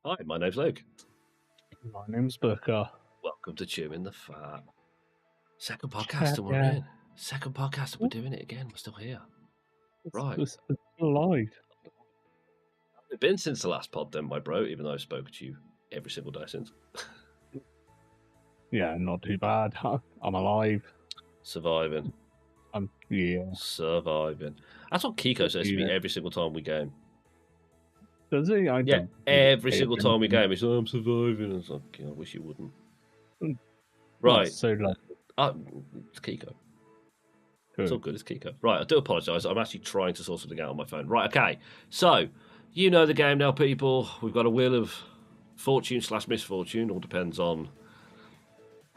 Hi, my name's Luke. My name's Booker. Welcome to Chewing the Fat. Second podcast and we're in. Second podcast and we're doing it again. We're still here. Right. It's alive. It's been since the last pod then, my bro, even though I've spoken to you every single day since. Yeah, not too bad. I'm alive. Surviving. Yeah. Surviving. That's what Kiko says to me every single time we game. Does he? Yeah, every single time we game, he's like, I'm surviving. I was like, I wish you wouldn't. Right. So it's Kiko. It's all good, it's Kiko. Right, I do apologise. I'm actually trying to sort something out on my phone. Right, okay. So, you know the game now, people. We've got a wheel of fortune / misfortune. All depends on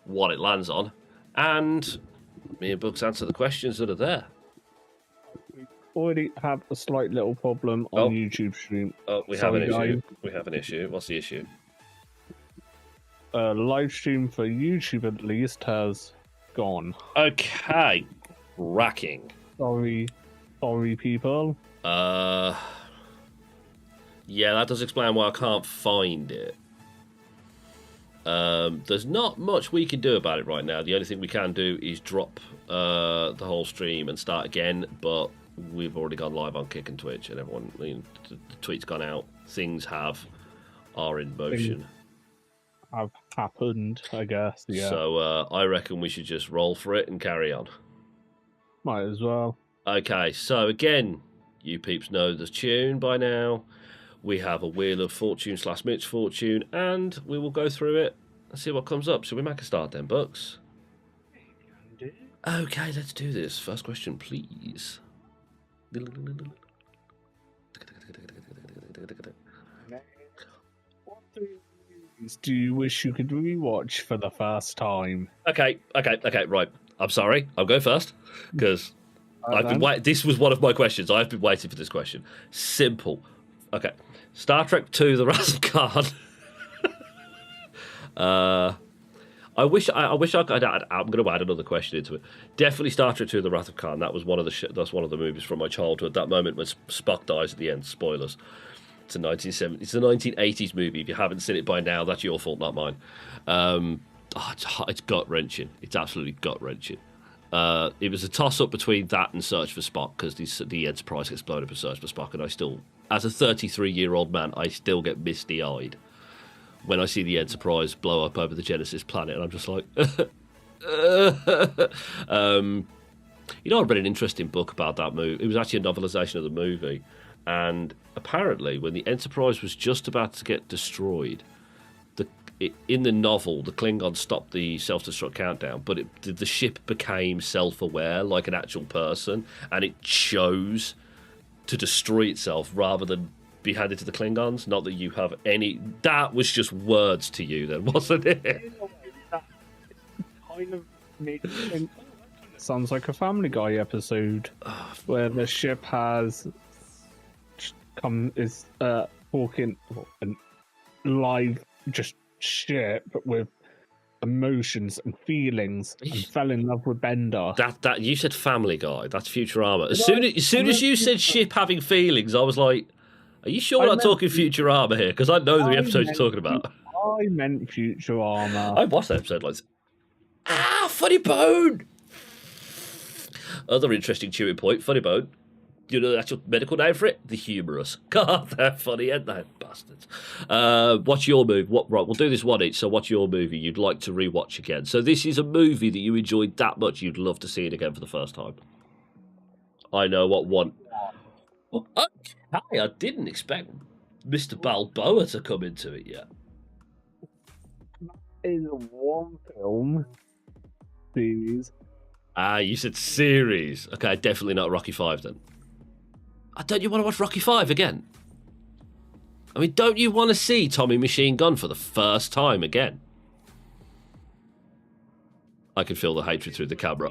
what it lands on. And me and Books answer the questions that are there. Already have a slight little problem on YouTube stream. Oh, we have an issue. We have an issue. What's the issue? Live stream for YouTube at least has gone. Okay. Racking. Sorry, people. Yeah, that does explain why I can't find it. There's not much we can do about it right now. The only thing we can do is drop the whole stream and start again, but we've already gone live on Kick and Twitch, and everyone, the tweet's gone out. Things are in motion. Have happened, I guess. Yeah. So I reckon we should just roll for it and carry on. Might as well. Okay, so again, you peeps know the tune by now. We have a wheel of fortune / misfortune, and we will go through it and see what comes up. Shall we make a start then, Bucks? Okay, let's do this. First question, please. What movies do you wish you could rewatch for the first time? Okay, right. I'm sorry. I'll go first because I've been waiting. This was one of my questions. I've been waiting for this question. Simple. Okay. Star Trek II: The Wrath of Khan. I wish I could add. I'm going to add another question into it. Definitely Star Trek II: The Wrath of Khan. That was one of the movies from my childhood. That moment when Spock dies at the end. Spoilers. It's a 1980s movie. If you haven't seen it by now, that's your fault, not mine. It's gut wrenching. It's absolutely gut wrenching. It was a toss up between that and Search for Spock because the Enterprise exploded for Search for Spock, and I still, as a 33-year-old man, I still get misty eyed when I see the Enterprise blow up over the Genesis planet, and I'm just like, I read an interesting book about that movie. It was actually a novelization of the movie, and apparently, when the Enterprise was just about to get destroyed, in the novel, the Klingons stopped the self-destruct countdown, but the ship became self-aware, like an actual person, and it chose to destroy itself rather than be handed to the Klingons. Not that you have any... That was just words to you then, wasn't it? Kind of made me think, sounds like a Family Guy episode where the ship has walking live just ship with emotions and feelings and fell in love with Bender. That you said Family Guy. That's Futurama. As soon as you said ship having feelings, I was like, "Are you sure we're not talking Futurama here?" Because I know the episode you're talking about. I meant Futurama. I watched that episode like, funny bone. Other interesting chewing point, funny bone. You know the actual medical name for it? The humerus. God, they're funny, aren't they, bastards? What's your movie? Right, we'll do this one each. So what's your movie you'd like to rewatch again? So this is a movie that you enjoyed that much you'd love to see it again for the first time. I know what one. Well, okay, I didn't expect Mr. Balboa to come into it yet. That is one film series. You said series. Okay, definitely not Rocky V then. Don't you want to watch Rocky V again? I mean, don't you want to see Tommy Machine Gun for the first time again? I can feel the hatred through the camera.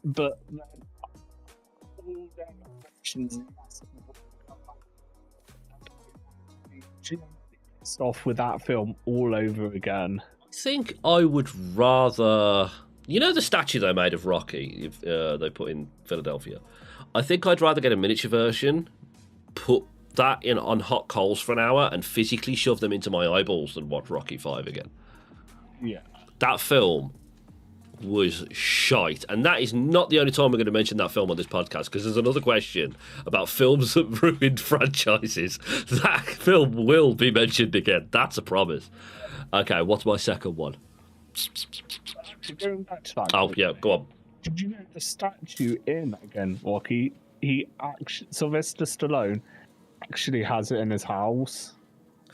But off with that film all over again. I think I would rather... You know the statue they made of Rocky they put in Philadelphia? I think I'd rather get a miniature version, put that in on hot coals for an hour and physically shove them into my eyeballs than watch Rocky 5 again. Yeah. That film was shite, and that is not the only time we're going to mention that film on this podcast, because there's another question about films that ruined franchises. That film will be mentioned again. That's a promise. Okay, what's my second one? Going back to that. Oh yeah, go on. Did you know the statue in again, Rocky? He actually, Sylvester Stallone actually has it in his house.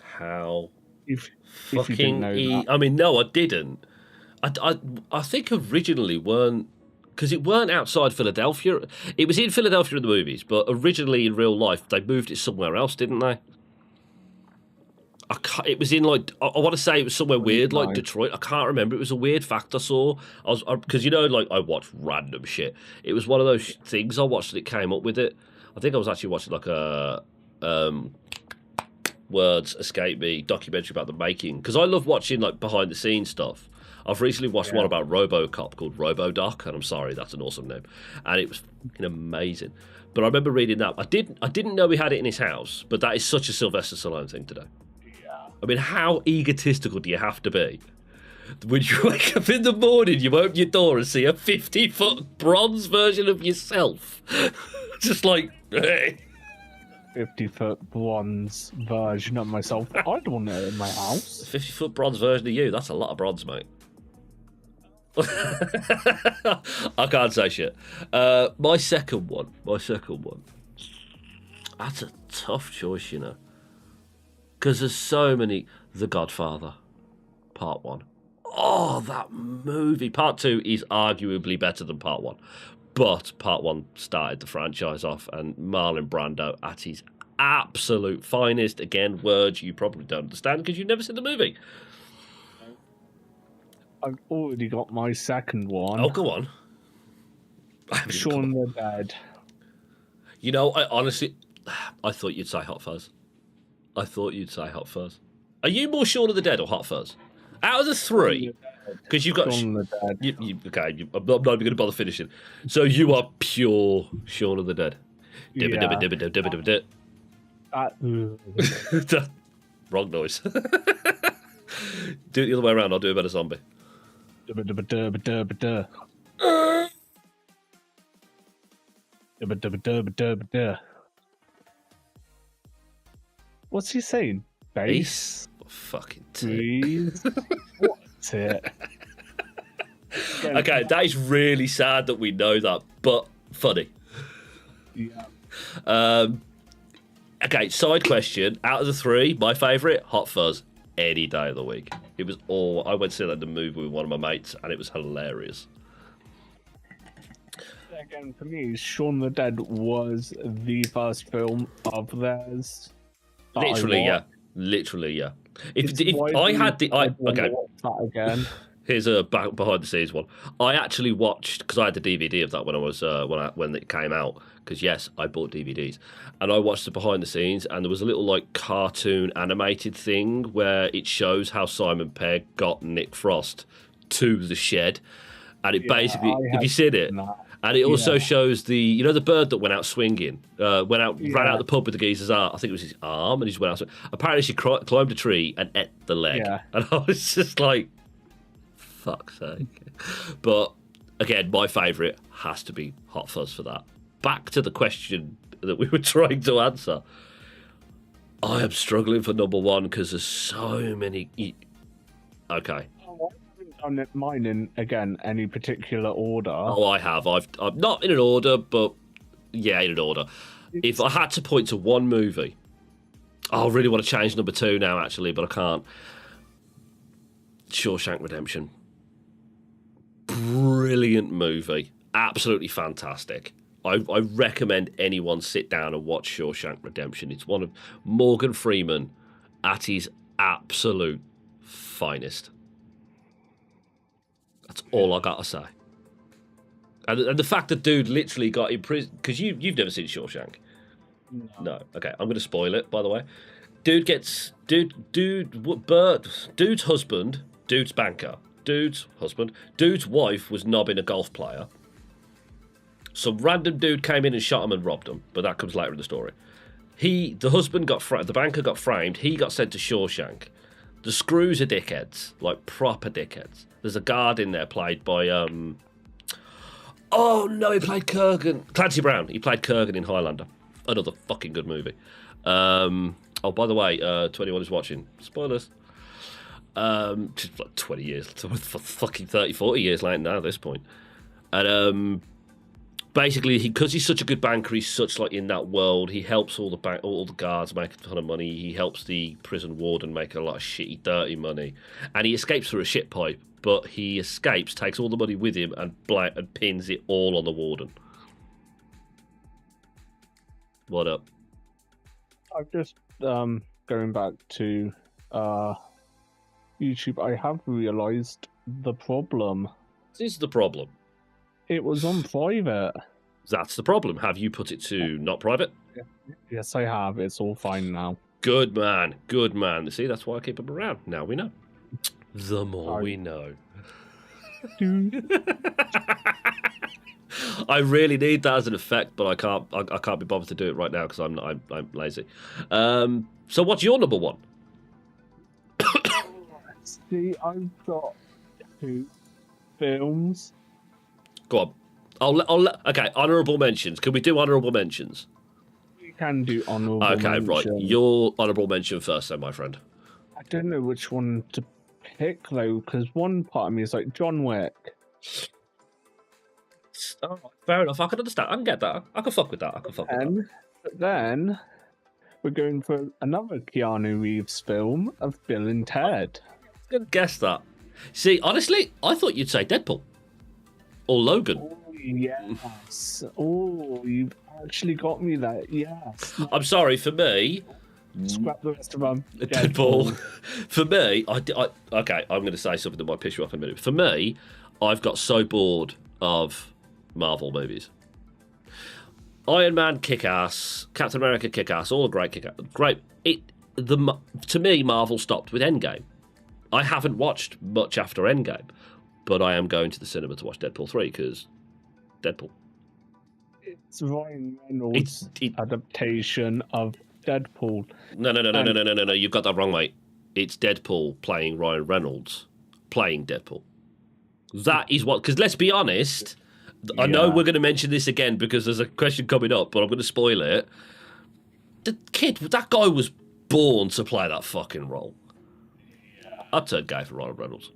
How If you didn't know that. I mean, no, I didn't. I think originally weren't, because it weren't outside Philadelphia. It was in Philadelphia in the movies, but originally in real life they moved it somewhere else, didn't they? It was in like, I want to say it was somewhere weird like Detroit. I can't remember. It was a weird fact I saw. Because like I watched random shit. It was one of those things I watched that it came up with it. I think I was actually watching like a words escape me documentary about the making, because I love watching like behind the scenes stuff. I've recently watched one about RoboCop called RoboDoc, and I'm sorry, that's an awesome name, and it was fucking amazing. But I remember reading that. I didn't know he had it in his house, but that is such a Sylvester Stallone thing to do. Yeah. I mean, how egotistical do you have to be? When you wake up in the morning, you open your door and see a 50-foot bronze version of yourself. Just like, hey. 50-foot bronze version of myself. I'd want it in my house. 50-foot bronze version of you. That's a lot of bronze, mate. I can't say shit. My second one. That's a tough choice, you know. Because there's so many. The Godfather, Part 1. Oh, that movie. Part 2 is arguably better than Part 1. But Part 1 started the franchise off, and Marlon Brando at his absolute finest. Again, words you probably don't understand because you've never seen the movie. I've already got my second one. Oh, go on. Shaun the Dead. You know, I thought you'd say Hot Fuzz. Are you more Shaun of the Dead or Hot Fuzz? Out of the three, because you've got Shaun of the Dead. I'm not even going to bother finishing. So you are pure Shaun of the Dead. Yeah. Wrong noise. Do it the other way around. I'll do a better zombie. What's he saying? Bass? Fucking Please. What's it? Okay, that is really sad that we know that, but funny. Yeah. Okay, side question. Out of the three, my favourite, Hot Fuzz, any day of the week. It was all. I went to see that in the movie with one of my mates, and it was hilarious. Again, for me, Shaun the Dead was the first film of theirs. Literally, yeah. If I had the, okay. That again. Here's a behind the scenes one. I actually watched, because I had the DVD of that when I was when it came out. Because yes, I bought DVDs, and I watched the behind the scenes, and there was a little like cartoon animated thing where it shows how Simon Pegg got Nick Frost to the shed, and it basically, have you seen it? And it also shows the the bird that went out swinging, ran out the pub with the geezer's arm. I think it was his arm, and he just went out. Apparently, she climbed a tree and ate the leg, and I was just like, fuck's sake. But again, my favourite has to be Hot Fuzz for that. Back to the question that we were trying to answer. I am struggling for number one because there's so many. Okay. I haven't done mine in, again, any particular order. Oh, I have. I'm not in an order, but yeah, in an order. If I had to point to one movie, I really want to change number two now, actually, but I can't. Shawshank Redemption. Brilliant movie. Absolutely fantastic. I recommend anyone sit down and watch Shawshank Redemption. It's one of Morgan Freeman at his absolute finest. That's all I got to say. And the fact that dude literally got in prison, because you've never seen Shawshank. No. Okay, I'm going to spoil it, by the way. Dude's husband, dude's banker, dude's husband, dude's wife was knobbing a golf player. Some random dude came in and shot him and robbed him, but that comes later in the story. The husband the banker got framed. He got sent to Shawshank. The Screws are dickheads, like proper dickheads. There's a guard in there played by oh no, he played Kurgan. Clancy Brown. He played Kurgan in Highlander. Another fucking good movie. Oh, by the way, to anyone who's watching, spoilers. Just like 20 years, fucking 30, 40 years later now at this point. And basically, because he's such a good banker, he's such like in that world. He helps all the guards make a ton of money. He helps the prison warden make a lot of shitty, dirty money, and he escapes through a shit pipe. But he escapes, takes all the money with him, and pins it all on the warden. What up? I've just going back to YouTube. I have realised the problem. This is the problem. It was on private. That's the problem. Have you put it to not private? Yes, I have. It's all fine now. Good man. Good man. See, that's why I keep him around. Now we know. The more we know. I really need that as an effect, but I can't be bothered to do it right now because I'm lazy. So what's your number one? See, I've got 2 films. Go on. Okay, honourable mentions. Can we do honourable mentions? We can do honourable mention. Right. Your honourable mention first then, my friend. I don't know which one to pick, though, because one part of me is like, John Wick. Oh, fair enough. I can understand. I can get that. I can fuck with that. But then, we're going for another Keanu Reeves film of Bill and Ted. I could guess that. See, honestly, I thought you'd say Deadpool. Or Logan. Oh, yes. Oh, you've actually got me there. Yes. I'm sorry, for me... Scrap the rest of them. Deadpool. For me, okay, I'm going to say something that might piss you off in a minute. For me, I've got so bored of Marvel movies. Iron Man, Kick-Ass, Captain America, Kick-Ass, all great Kick-Ass. Great. To me, Marvel stopped with Endgame. I haven't watched much after Endgame, but I am going to the cinema to watch Deadpool 3 because Deadpool. It's Ryan Reynolds' adaptation of Deadpool. No. You've got that wrong, mate. It's Deadpool playing Ryan Reynolds playing Deadpool. That is what... Because let's be honest, I know we're going to mention this again because there's a question coming up, but I'm going to spoil it. That guy was born to play that fucking role. I'd turn gay for Ryan Reynolds.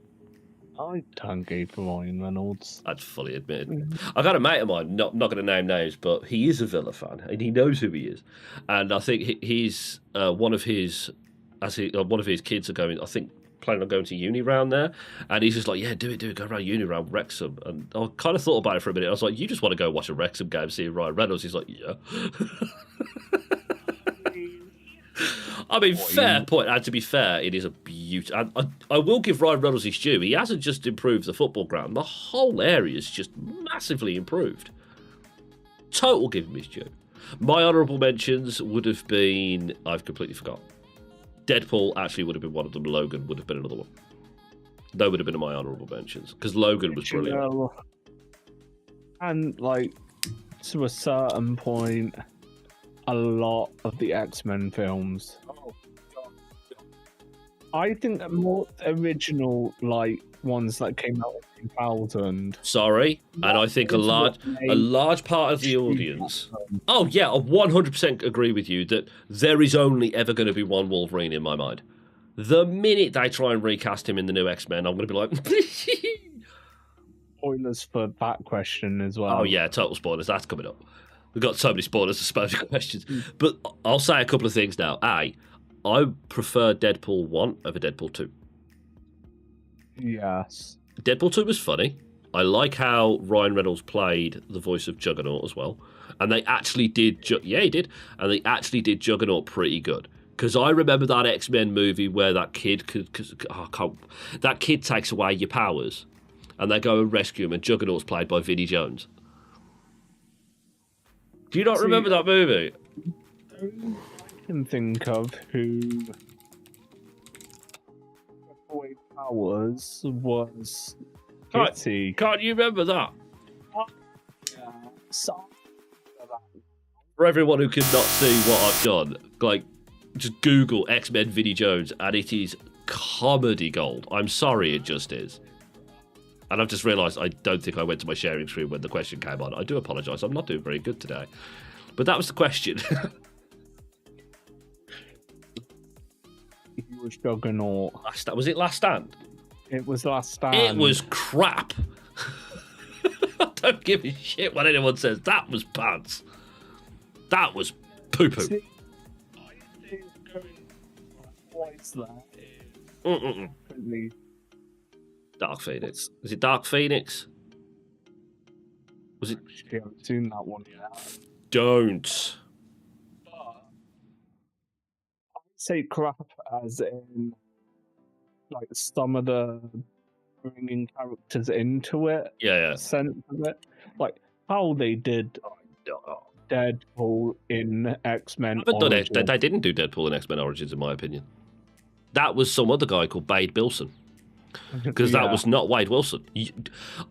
I'd turn gay for Ryan Reynolds. I'd fully admit it. I got a mate of mine, not going to name names, but he is a Villa fan and he knows who he is. And I think he's one of his kids are going. I think planning on going to uni round there, and he's just like, yeah, do it, go around uni round Wrexham. And I kind of thought about it for a minute. I was like, you just want to go watch a Wrexham game, see Ryan Reynolds? He's like, yeah. I mean, fair point. And to be fair, it is a beauty. I will give Ryan Reynolds his due. He hasn't just improved the football ground. The whole area is just massively improved. Total give him his due. My honourable mentions would have been... I've completely forgot. Deadpool actually would have been one of them. Logan would have been another one. They would have been my honourable mentions. Because Logan was brilliant. And, like, to a certain point... a lot of the X-Men films. I think the more original, like, ones that came out in 2000. Sorry, and I think a large part of the audience... Oh, yeah, I 100% agree with you that there is only ever going to be one Wolverine in my mind. The minute they try and recast him in the new X-Men, I'm going to be like... Spoilers for that question as well. Oh, yeah, total spoilers. That's coming up. We've got so many spoilers to spare questions. But I'll say a couple of things now. I prefer Deadpool 1 over Deadpool 2. Yes. Deadpool 2 was funny. I like how Ryan Reynolds played the voice of Juggernaut as well. And they actually did... he did. And they actually did Juggernaut pretty good. Because I remember that X-Men movie where that kid that kid takes away your powers. And they go and rescue him. And Juggernaut's played by Vinnie Jones. Do you not remember that movie? I can think of who away powers was Kitty. Can't you remember that? Yeah. So, For everyone who cannot see what I've done, like, just Google X-Men Vinnie Jones, and it is comedy gold. I'm sorry, it just is. And I've just realised I don't think I went to my sharing screen when the question came on. I do apologise. I'm not doing very good today. But that was the question. He was Juggernaut. Was it Last Stand? It was Last Stand. It was crap. I don't give a shit what anyone says. That was pants. That was poo-poo. See, I think going twice that is Dark Phoenix. Is it Dark Phoenix? Was it? I haven't seen that one yet. Don't. But I say crap as in like some of the bringing characters into it. Yeah. Sense of it, like how they did Deadpool in X-Men. They didn't do Deadpool in X-Men Origins, in my opinion. That was some other guy called Wade Wilson. Because that was not Wade Wilson.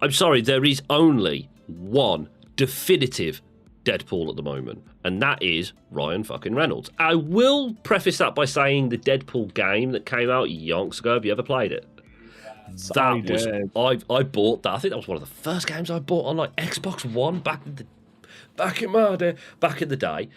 I'm sorry, there is only one definitive Deadpool at the moment, and that is Ryan fucking Reynolds. I will preface that by saying the Deadpool game that came out yonks ago, have you ever played it? Yes, I bought that. I think that was one of the first games I bought on like Xbox One back in the day.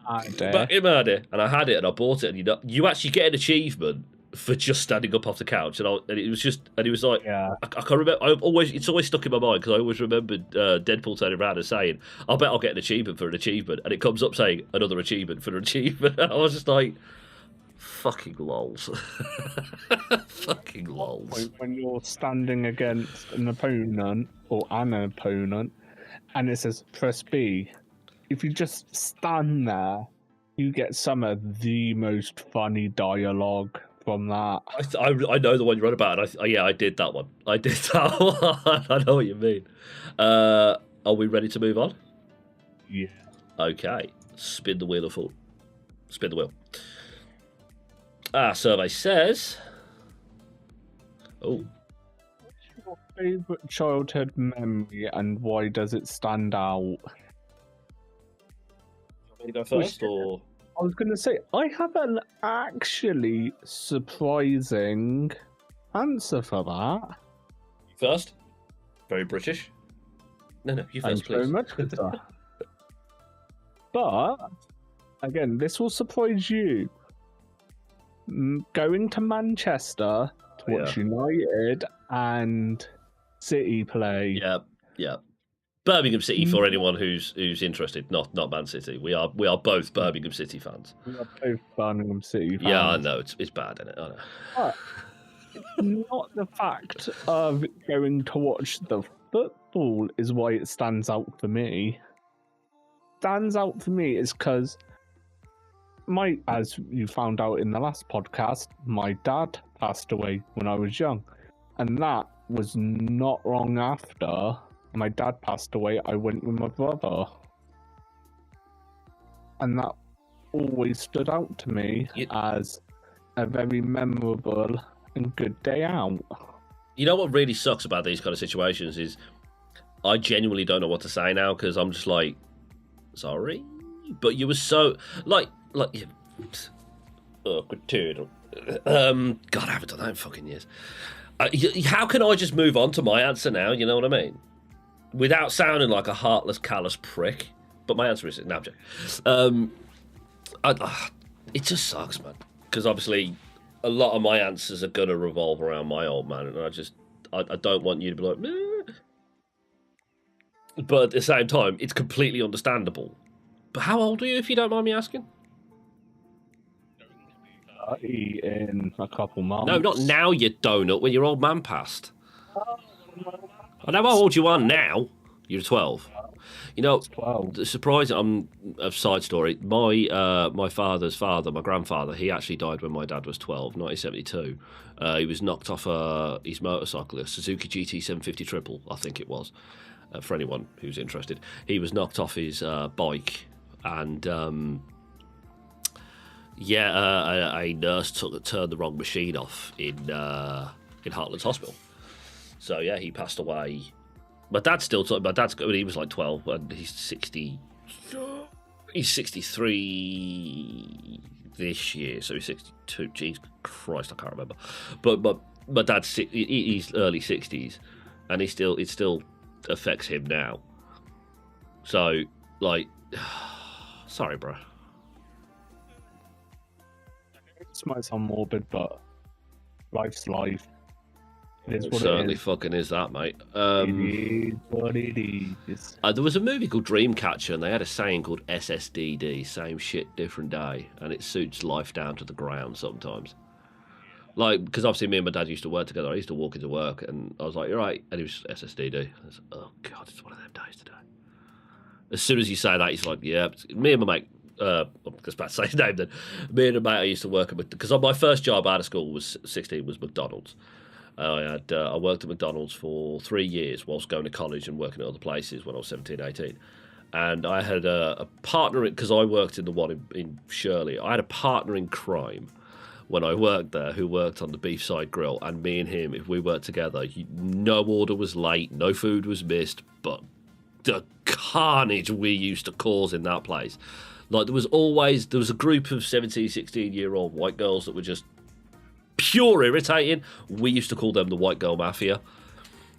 And I had it and I bought it, and you actually get an achievement for just standing up off the couch, and it was like, yeah. I can't remember. It's always stuck in my mind because I always remembered Deadpool turning around and saying, "I bet I'll get an achievement for an achievement," and it comes up saying another achievement for an achievement. I was just like, fucking lols, fucking lols. When you're standing against an opponent or an opponent, and it says press B, if you just stand there, you get some of the most funny dialogue from that. I know the one you're on about. I did that one. I did that one. I know what you mean. Are we ready to move on? Yeah. Okay. Spin the wheel of thought. Spin the wheel. Our survey says... Oh. What's your favourite childhood memory and why does it stand out? You want me to go first, or... I was going to say, I have an actually surprising answer for that. First? Very British. No, you first, Thanks very much, good sir. But, again, this will surprise you. Going to Manchester to watch United and City play. Yeah. Birmingham City, for anyone who's interested, not Man City. We are both Birmingham City fans. We are both Birmingham City fans. Yeah, I know it's bad, isn't it? I know. But it's not the fact of going to watch the football is why it stands out for me. Stands out for me is because as you found out in the last podcast, my dad passed away when I was young, and that was not long after my dad passed away. I went with my brother, and that always stood out to me as a very memorable and good day out. You know what really sucks about these kind of situations is I genuinely don't know what to say now because I'm just like, sorry, but you were so like awkward turtle. God, I haven't done that in fucking years. How can I just move on to my answer now? You know what I mean? Without sounding like a heartless, callous prick. But my answer is no, it just sucks, man. Because obviously, a lot of my answers are going to revolve around my old man, and I don't want you to be like, meh. But at the same time, it's completely understandable. But how old are you, if you don't mind me asking? In a couple months. No, not now, you donut, when your old man passed. I know how old you are now. You're 12. You know, 12. Surprising. A side story. My father's father, my grandfather, he actually died when my dad was 12, 1972. He was knocked off his motorcycle, a Suzuki GT 750 Triple, I think it was. For anyone who's interested, he was knocked off his bike, and a nurse turned the wrong machine off in Heartlands Hospital. So yeah, he passed away. My dad's still talking. He was like 12, and he's 60. He's 63 this year, so he's 62. Jeez Christ, I can't remember. But my dad's he's early 60s, and it still affects him now. So, like, sorry, bro. This might sound morbid, but life's life. It is It what certainly it is. fucking is that, mate. It is what it is. There was a movie called Dreamcatcher, and they had a saying called SSDD, same shit, different day, and it suits life down to the ground sometimes. Like, because obviously me and my dad used to work together. I used to walk into work, and I was like, "You're right," and he was SSDD. I was like, "Oh God, it's one of them days today." As soon as you say that, he's like, "Yeah." Me and my mate, I'm just about to say his name then. Me and a mate I used to work at, because my first job out of school was 16 was McDonald's. I worked at McDonald's for 3 years whilst going to college and working at other places when I was 17, 18. And I had a partner, because I worked in the one in Shirley, I had a partner in crime when I worked there who worked on the Beefside Grill. And me and him, if we worked together, no order was late, no food was missed, but the carnage we used to cause in that place. Like, there was a group of 17, 16-year-old white girls that were just pure irritating. We used to call them the white girl mafia,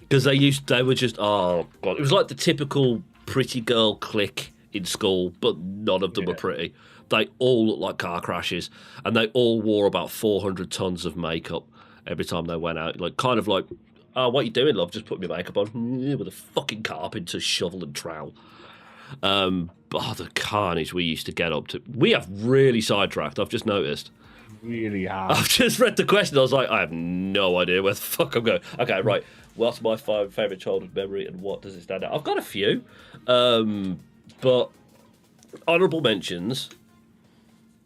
because they were just, oh God, it was like the typical pretty girl clique in school, but none of them were pretty. They all looked like car crashes, and they all wore about 400 tons of makeup every time they went out. Like, kind of like, "Oh, what you doing, love? Just put my makeup on." With a fucking carpenter's shovel and trowel. But the carnage we used to get up to. We have really sidetracked, I've just noticed. Really hard. I've just read the question. I was like, I have no idea where the fuck I'm going. Okay, right. What's my favourite childhood memory, and what does it stand out? I've got a few, but honourable mentions.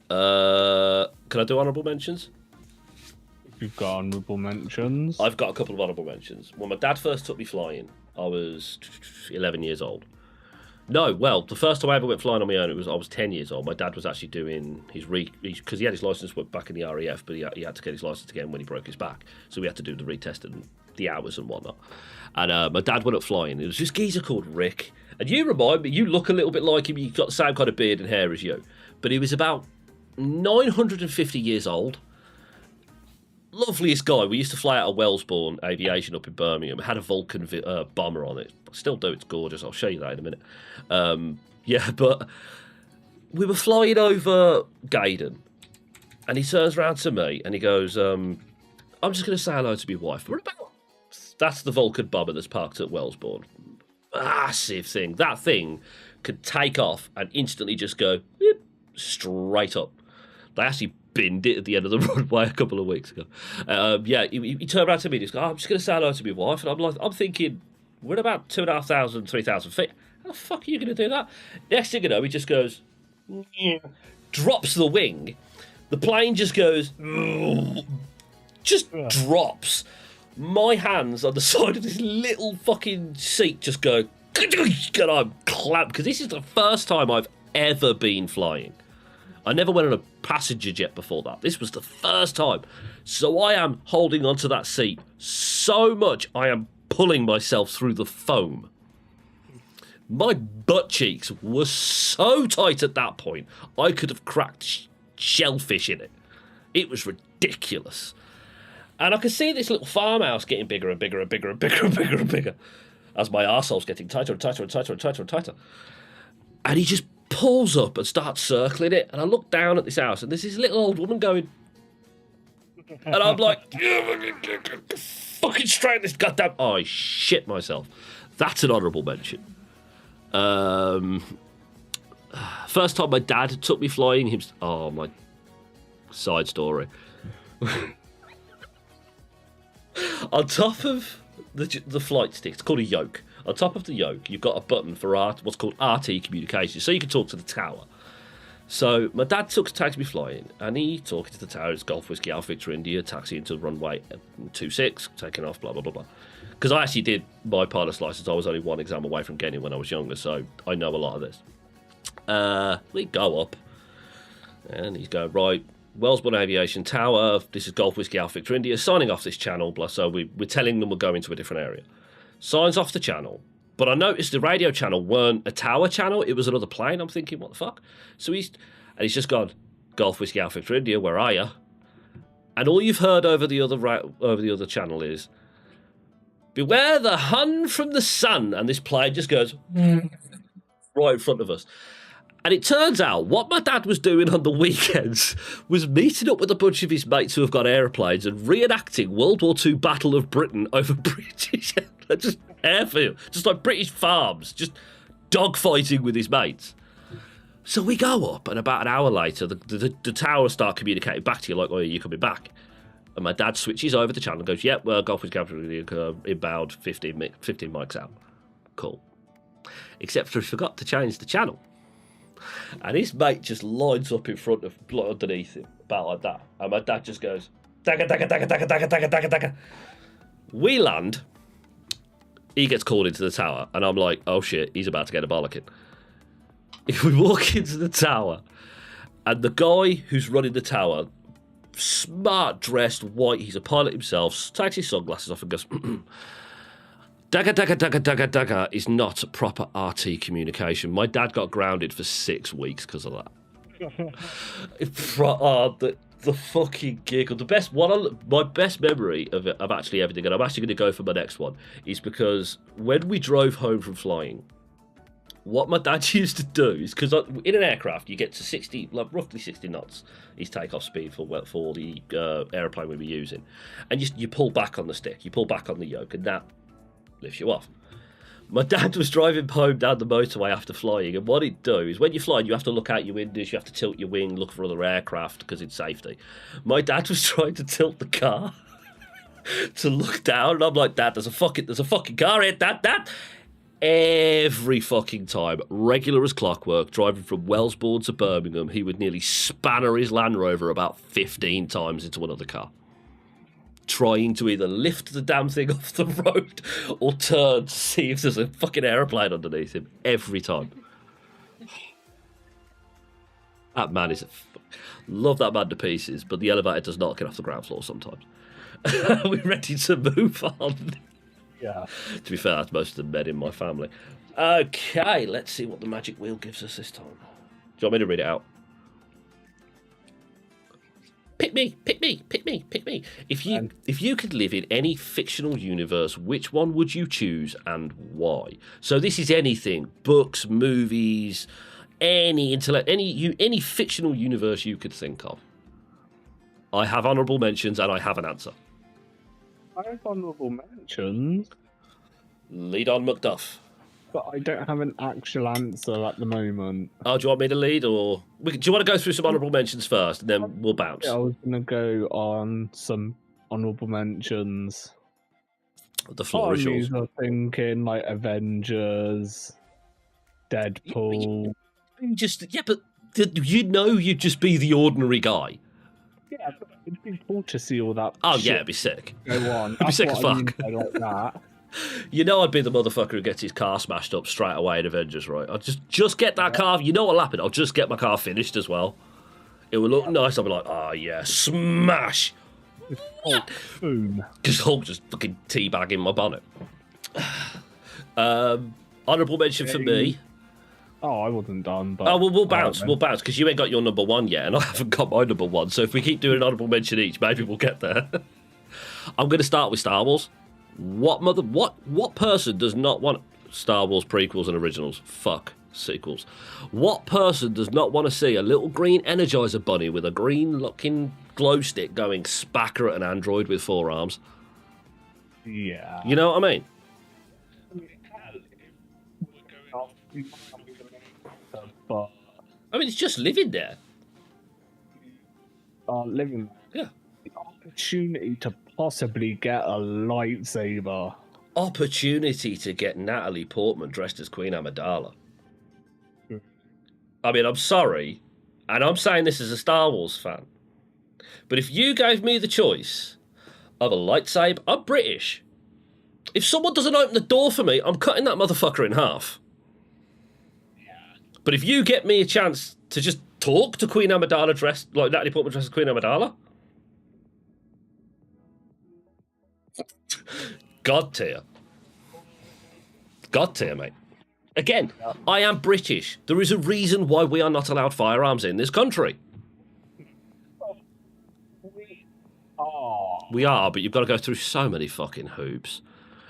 Can I do honourable mentions? You've got honourable mentions. I've got a couple of honourable mentions. When my dad first took me flying, I was 11 years old. No, well, the first time I ever went flying on my own, I was 10 years old. My dad was actually doing his because he had his license back in the RAF, but he had to get his license again when he broke his back. So we had to do the retest and the hours and whatnot. And my dad went up flying. It was this geezer called Rick. And you remind me, you look a little bit like him. You've got the same kind of beard and hair as you. But he was about 950 years old. Loveliest guy. We used to fly out of Wellesbourne Aviation up in Birmingham. It had a Vulcan bomber on it. I still do. It's gorgeous. I'll show you that in a minute. Yeah, but we were flying over Gaydon, and he turns around to me and he goes, "I'm just going to say hello to my wife." What about? That's the Vulcan bomber that's parked at Wellesbourne. Massive thing. That thing could take off and instantly just go straight up. They actually binned it at the end of the runway a couple of weeks ago. Yeah, he turned around to me and he's like, "I'm just going to say hello to my wife." And I'm thinking, we're about 2,500, 3,000 feet. How the fuck are you going to do that? Next thing you know, he just goes, drops the wing. The plane just goes, drops. My hands on the side of this little fucking seat just go, and I'm clamped, because this is the first time I've ever been flying. I never went on a passenger jet before that. This was the first time. So I am holding onto that seat so much, I am pulling myself through the foam. My butt cheeks were so tight at that point, I could have cracked shellfish in it. It was ridiculous. And I could see this little farmhouse getting bigger and bigger and bigger and bigger and bigger and bigger as my arsehole's getting tighter and tighter and tighter and tighter and tighter. And he just pulls up and starts circling it, and I look down at this house, and there's this little old woman going, and I'm like, fucking straighten this goddamn. Oh, I shit myself. That's an honourable mention. First time my dad took me flying, my side story. On top of the flight stick, it's called a yoke. On top of the yoke, you've got a button for what's called RT communications, so you can talk to the tower. So my dad takes me flying, and he talking to the tower. It's Golf Whiskey Alpha Victor India, taxi into runway 26, taking off, blah blah blah blah. Because I actually did my pilot's license. I was only one exam away from getting it when I was younger, so I know a lot of this. We go up, and he's going, right, Wellesbourne Aviation Tower, this is Golf Whiskey Alpha Victor India, signing off this channel, blah. So we're telling them we're going to a different area. Signs off the channel, But I noticed the radio channel weren't a tower channel; it was another plane. I'm thinking, what the fuck? So he's just gone, Golf Whiskey Alpha Victor India, where are you? And all you've heard over the other channel is, beware the Hun from the sun, and this plane just goes right in front of us. And it turns out what my dad was doing on the weekends was meeting up with a bunch of his mates who have got aeroplanes and reenacting World War II Battle of Britain over British just airfield, just like British farms, just dogfighting with his mates. So we go up, and about an hour later, the towers start communicating back to you like, oh, you're coming back. And my dad switches over the channel and goes, yep, Golf Whiskey Alpha inbound 15 mics out. Cool. Except for he forgot to change the channel. And his mate just lines up in front of, underneath him, about like that. And my dad just goes, dagga, dagga, dagga, dagga, dagga, dagga, dagga, dagga. We land. He gets called into the tower. And I'm like, oh shit, he's about to get a bollocking. We walk into the tower. And the guy who's running the tower, smart dressed, white, he's a pilot himself, takes his sunglasses off and goes, dagga, dagga, dagga, dagga, dagga is not proper RT communication. My dad got grounded for 6 weeks because of that. The fucking giggle. My best memory of actually everything, and I'm actually going to go for my next one, is because when we drove home from flying, what my dad used to do is, because in an aircraft you get to roughly 60 knots is takeoff speed for the aeroplane we were using, and you pull back on the stick, you pull back on the yoke, and that lifts you off. My dad was driving home down the motorway after flying, and what he'd do is, when you're flying, you have to look out your windows, you have to tilt your wing, look for other aircraft because it's safety. My dad was trying to tilt the car to look down, and I'm like, Dad, there's a fucking car here, Dad. Every fucking time, regular as clockwork, driving from Wellesbourne to Birmingham, he would nearly spanner his Land Rover about 15 times into another car, trying to either lift the damn thing off the road or turn to see if there's a fucking aeroplane underneath him. Every time. That man is love that man to pieces, but the elevator does not get off the ground floor sometimes. We're ready to move on. Yeah. To be fair, that's most of the men in my family. Okay, let's see what the magic wheel gives us this time. Do you want me to read it out? Pick me. If you could live in any fictional universe, which one would you choose and why? So this is anything: books, movies, any fictional universe you could think of. I have honourable mentions and I have an answer. I have honourable mentions. Lead on, Macduff. But I don't have an actual answer at the moment. Oh, do you want me to lead, or do you want to go through some honourable mentions first, and then we'll bounce? Yeah, I was going to go on some honourable mentions. The floor is yours. I was thinking like Avengers, Deadpool. But you'd just be the ordinary guy. Yeah, but it'd be cool to see all that. Oh yeah, it'd be sick. Go on. It'd be sick as fuck. Like that. You know, I'd be the motherfucker who gets his car smashed up straight away in Avengers, right? I'd just get that car. You know what'll happen? I'll just get my car finished as well. It will look nice. I'll be like, oh yeah, smash. Hulk, boom. Because Hulk just fucking teabagging my bonnet. Honourable mention for me. Oh, I wasn't done. But we'll bounce because you ain't got your number one yet, and I haven't got my number one. So if we keep doing an honourable mention each, maybe we'll get there. I'm going to start with Star Wars. What person does not want Star Wars prequels and originals? Fuck sequels. What person does not want to see a little green Energizer bunny with a green-looking glow stick going spacker at an android with 4 arms? Yeah. You know what I mean? I mean, it's just living there. Living. Yeah. The opportunity to possibly get a lightsaber. Opportunity to get Natalie Portman dressed as Queen Amidala. I mean, I'm sorry, and I'm saying this as a Star Wars fan, but if you gave me the choice of a lightsaber, I'm British. If someone doesn't open the door for me, I'm cutting that motherfucker in half. But if you get me a chance to just talk to Queen Amidala dressed like Natalie Portman dressed as Queen Amidala, God tier. Got to, mate. Again, I am British. There is a reason why we are not allowed firearms in this country. We are, but you've got to go through so many fucking hoops.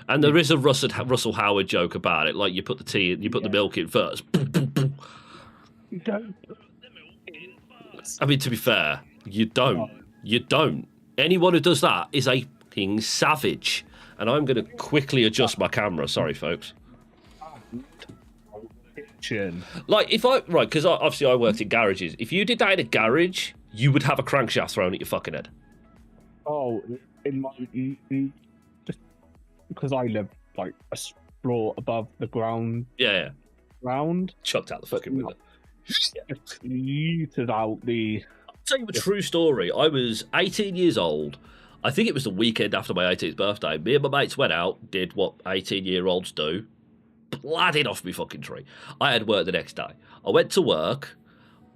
And there is a Russell Howard joke about it. Like, you put the tea, you put the milk in first. You don't put the milk in first. I mean, to be fair, you don't. You don't. Anyone who does that is a fucking savage. And I'm going to quickly adjust my camera. Sorry, folks. Like, because obviously I worked in garages. If you did that in a garage, you would have a crankshaft thrown at your fucking head. Oh, in my just because I live like a floor above the ground. Yeah. Ground. Chucked out the fucking window. Yeeted out the. I'll tell you a true story. I was 18 years old. I think it was the weekend after my 18th birthday. Me and my mates went out, did what 18-year-olds do. Bladded off me fucking tree. I had work the next day. I went to work.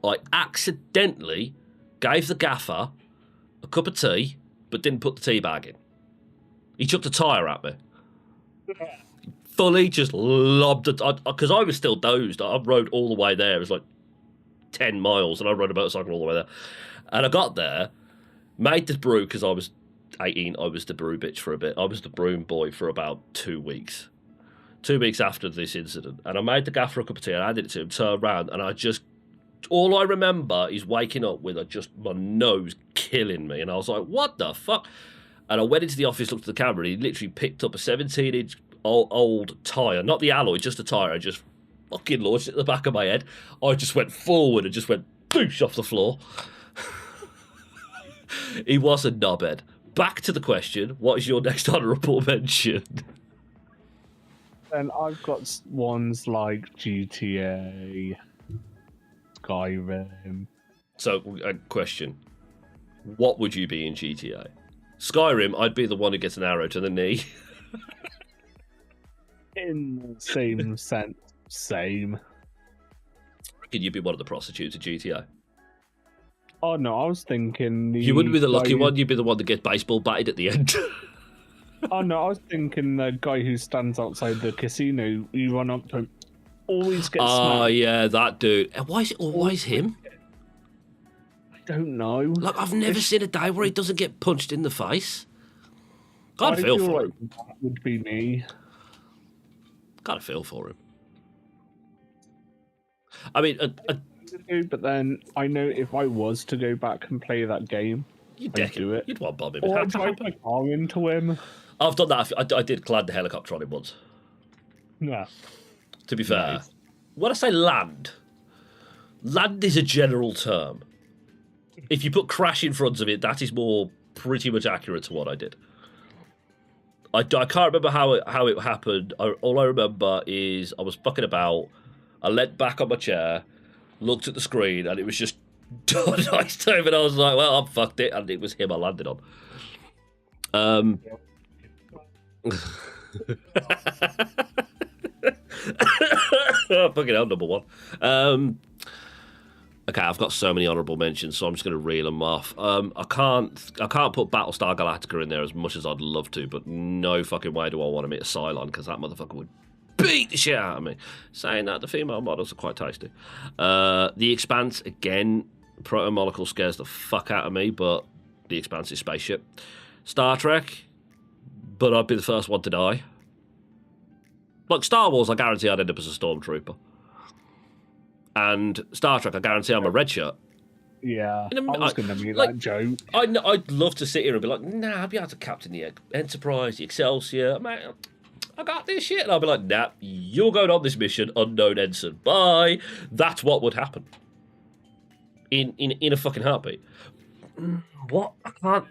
I accidentally gave the gaffer a cup of tea, but didn't put the tea bag in. He chucked a tyre at me. Fully just lobbed it. Because I was still dozed. I rode all the way there. It was like 10 miles, and I rode a motorcycle all the way there. And I got there, made the brew, because I was 18, I was the brew bitch for a bit. I was the broom boy for about 2 weeks. 2 weeks after this incident. And I made the gaffer a cup of tea, and I handed it to him, turned around, and all I remember is waking up with my nose killing me. And I was like, what the fuck? And I went into the office, looked at the camera, and he literally picked up a 17-inch old tyre, not the alloy, just a tyre, and just fucking launched it at the back of my head. I just went forward and just went boosh off the floor. He was a knobhead. Back to the question, what is your next honourable mention? And I've got ones like GTA, Skyrim. So, a question. What would you be in GTA? Skyrim, I'd be the one who gets an arrow to the knee. In the same sense, same. Could you be one of the prostitutes of GTA? Oh no, I was thinking... You wouldn't be the lucky one, you'd be the one that gets baseball batted at the end. Oh no, I was thinking the guy who stands outside the casino, you run up to him, always gets smacked. Oh yeah, that dude. Why is it always him? I don't know. Like, I've never seen a day where he doesn't get punched in the face. Gotta feel for him. That would be me. Gotta feel for him. I mean, but then I know if I was to go back and play that game, you'd do it. You'd one bomb him. Or I'd drive my car into him. I've done that. I did land the helicopter on him once. Yeah. To be fair, Nice. when I say land is a general term. If you put crash in front of it, that is more pretty much accurate to what I did. I can't remember how it happened. All I remember is I was fucking about. I leant back on my chair, looked at the screen, and it was just done nice time. And I was like, well, I'm fucked it. And it was him I landed on. Fucking hell, number one. Okay, I've got so many honourable mentions, so I'm just going to reel them off. I can't put Battlestar Galactica in there as much as I'd love to, but no fucking way do I want to meet a Cylon, because that motherfucker would beat the shit out of me. Saying that, the female models are quite tasty. The Expanse, again, Proto-Molecule scares the fuck out of me, but The Expanse is spaceship. Star Trek, but I'd be the first one to die. Like Star Wars, I guarantee I'd end up as a stormtrooper. And Star Trek, I guarantee I'm a red shirt. Yeah, I was going to make like, that joke. I'd love to sit here and be like, nah, I'd be able to captain the Enterprise, the Excelsior. Mate, I got this shit. And I'll be like, nah, you're going on this mission, unknown ensign. Bye. That's what would happen. In a fucking heartbeat. What? I can't...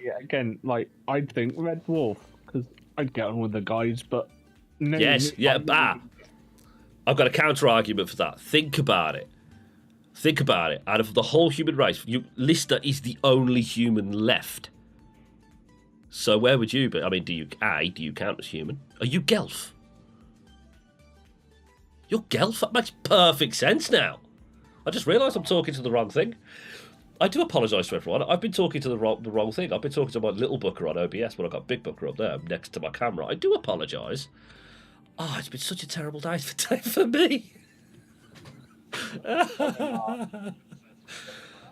Yeah, again, like, I'd think Red Dwarf, because I'd get on with the guys, but... No, yes, yeah, I've got a counter-argument for that. Think about it. Out of the whole human race, Lister is the only human left. So where would you be? I mean, do you count as human? Are you Gelf? You're Gelf? That makes perfect sense now. I just realised I'm talking to the wrong thing. I do apologise to everyone. I've been talking to the wrong thing. I've been talking to my little booker on OBS, but I've got Big Booker up there next to my camera. I do apologise. Oh, it's been such a terrible day for me.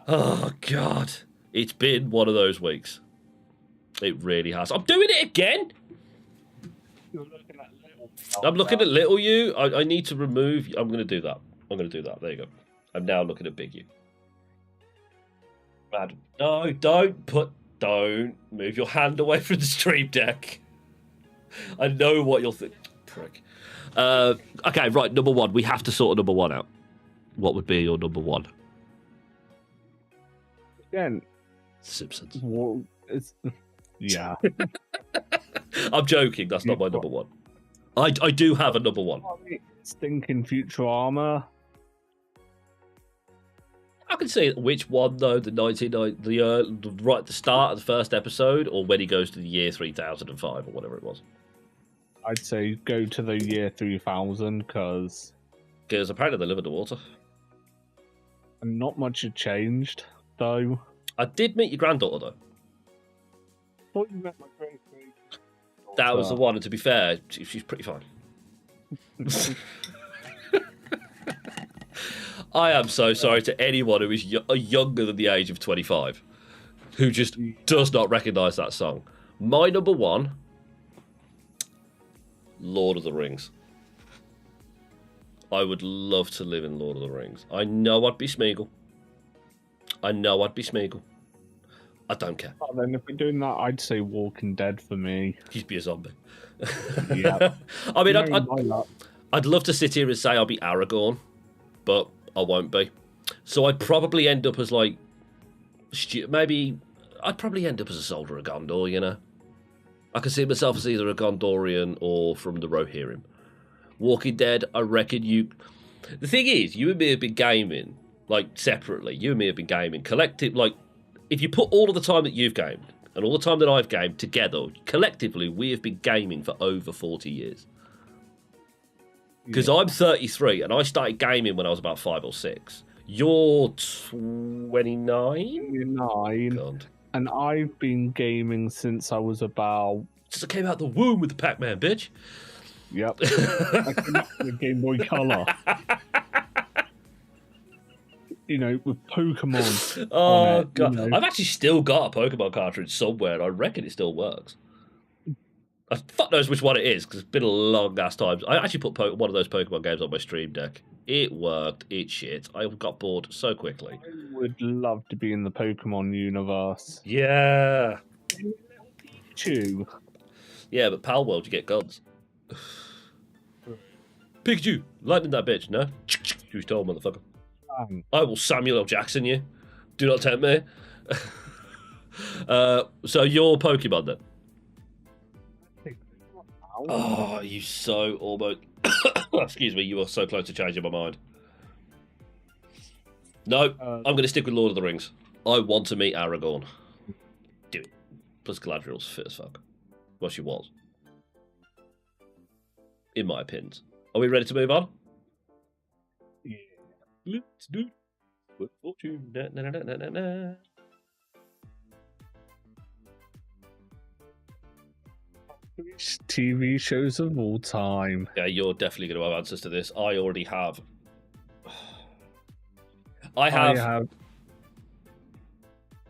Oh, God. It's been one of those weeks. It really has. I'm doing it again. You're looking at little. I'm looking at little you. I need to remove. I'm going to do that. I'm going to do that. There you go. I'm now looking at big you. Bad. No, don't move your hand away from the stream deck. I know what you'll think. Prick. Okay, right. Number one. We have to sort number one out. What would be your number one? Again, Simpsons. well, it's yeah. I'm joking. That's not my number one. I do have a number one. Stinking Futurama. I can see which one though. The 1990, right at the start of the first episode, or when he goes to the year 3005 or whatever it was. I'd say go to the year 3000 because Apparently they live underwater. not much had changed though. I did meet your granddaughter though. Thought you met my great. That was the one, and to be fair, she's pretty fine. I am so sorry to anyone who is younger than the age of 25 who just does not recognise that song. My number one, Lord of the Rings. I would love to live in Lord of the Rings. I know I'd be Smeagol. I don't care. Oh, then if we're doing that, I'd say Walking Dead for me. He'd be a zombie. Yeah. I mean, I'd love to sit here and say I'll be Aragorn, but I won't be. So I'd probably end up as like, maybe I'd probably end up as a soldier of Gondor. You know, I could see myself as either a Gondorian or from the Rohirrim. Walking Dead, I reckon you. The thing is, you and me have been gaming like separately. You and me have been gaming collective. Like, if you put all of the time that you've gamed and all the time that I've gamed together, collectively, we have been gaming for over 40 years. Because I'm 33 and I started gaming when I was about 5 or 6. You're 29? 29. God. And I've been gaming since I was about. Since I came out the womb with the Pac-Man, bitch. Yep. I came up with Game Boy Color. You know, with Pokemon. Oh, God. You know. I've actually still got a Pokemon cartridge somewhere. I reckon it still works. Fuck knows which one it is, because it's been a long ass time. I actually put one of those Pokemon games on my stream deck. It worked. It shit. I got bored so quickly. I would love to be in the Pokemon universe. Yeah. Pikachu. Yeah, but Pal World, you get guns. Pikachu, lightning that bitch, no? You told, motherfucker. I will Samuel L. Jackson you. Do not tempt me. So you're Pokemon then? Oh, you so almost... Excuse me, you are so close to changing my mind. No, I'm going to stick with Lord of the Rings. I want to meet Aragorn. Do it. Plus Galadriel's fit as fuck. Well, she was. In my opinion. Are we ready to move on? Yeah. Let's do it. With fortune. Na, na, na, na, na, na. TV shows of all time. Yeah, you're definitely going to have answers to this. I already have. I have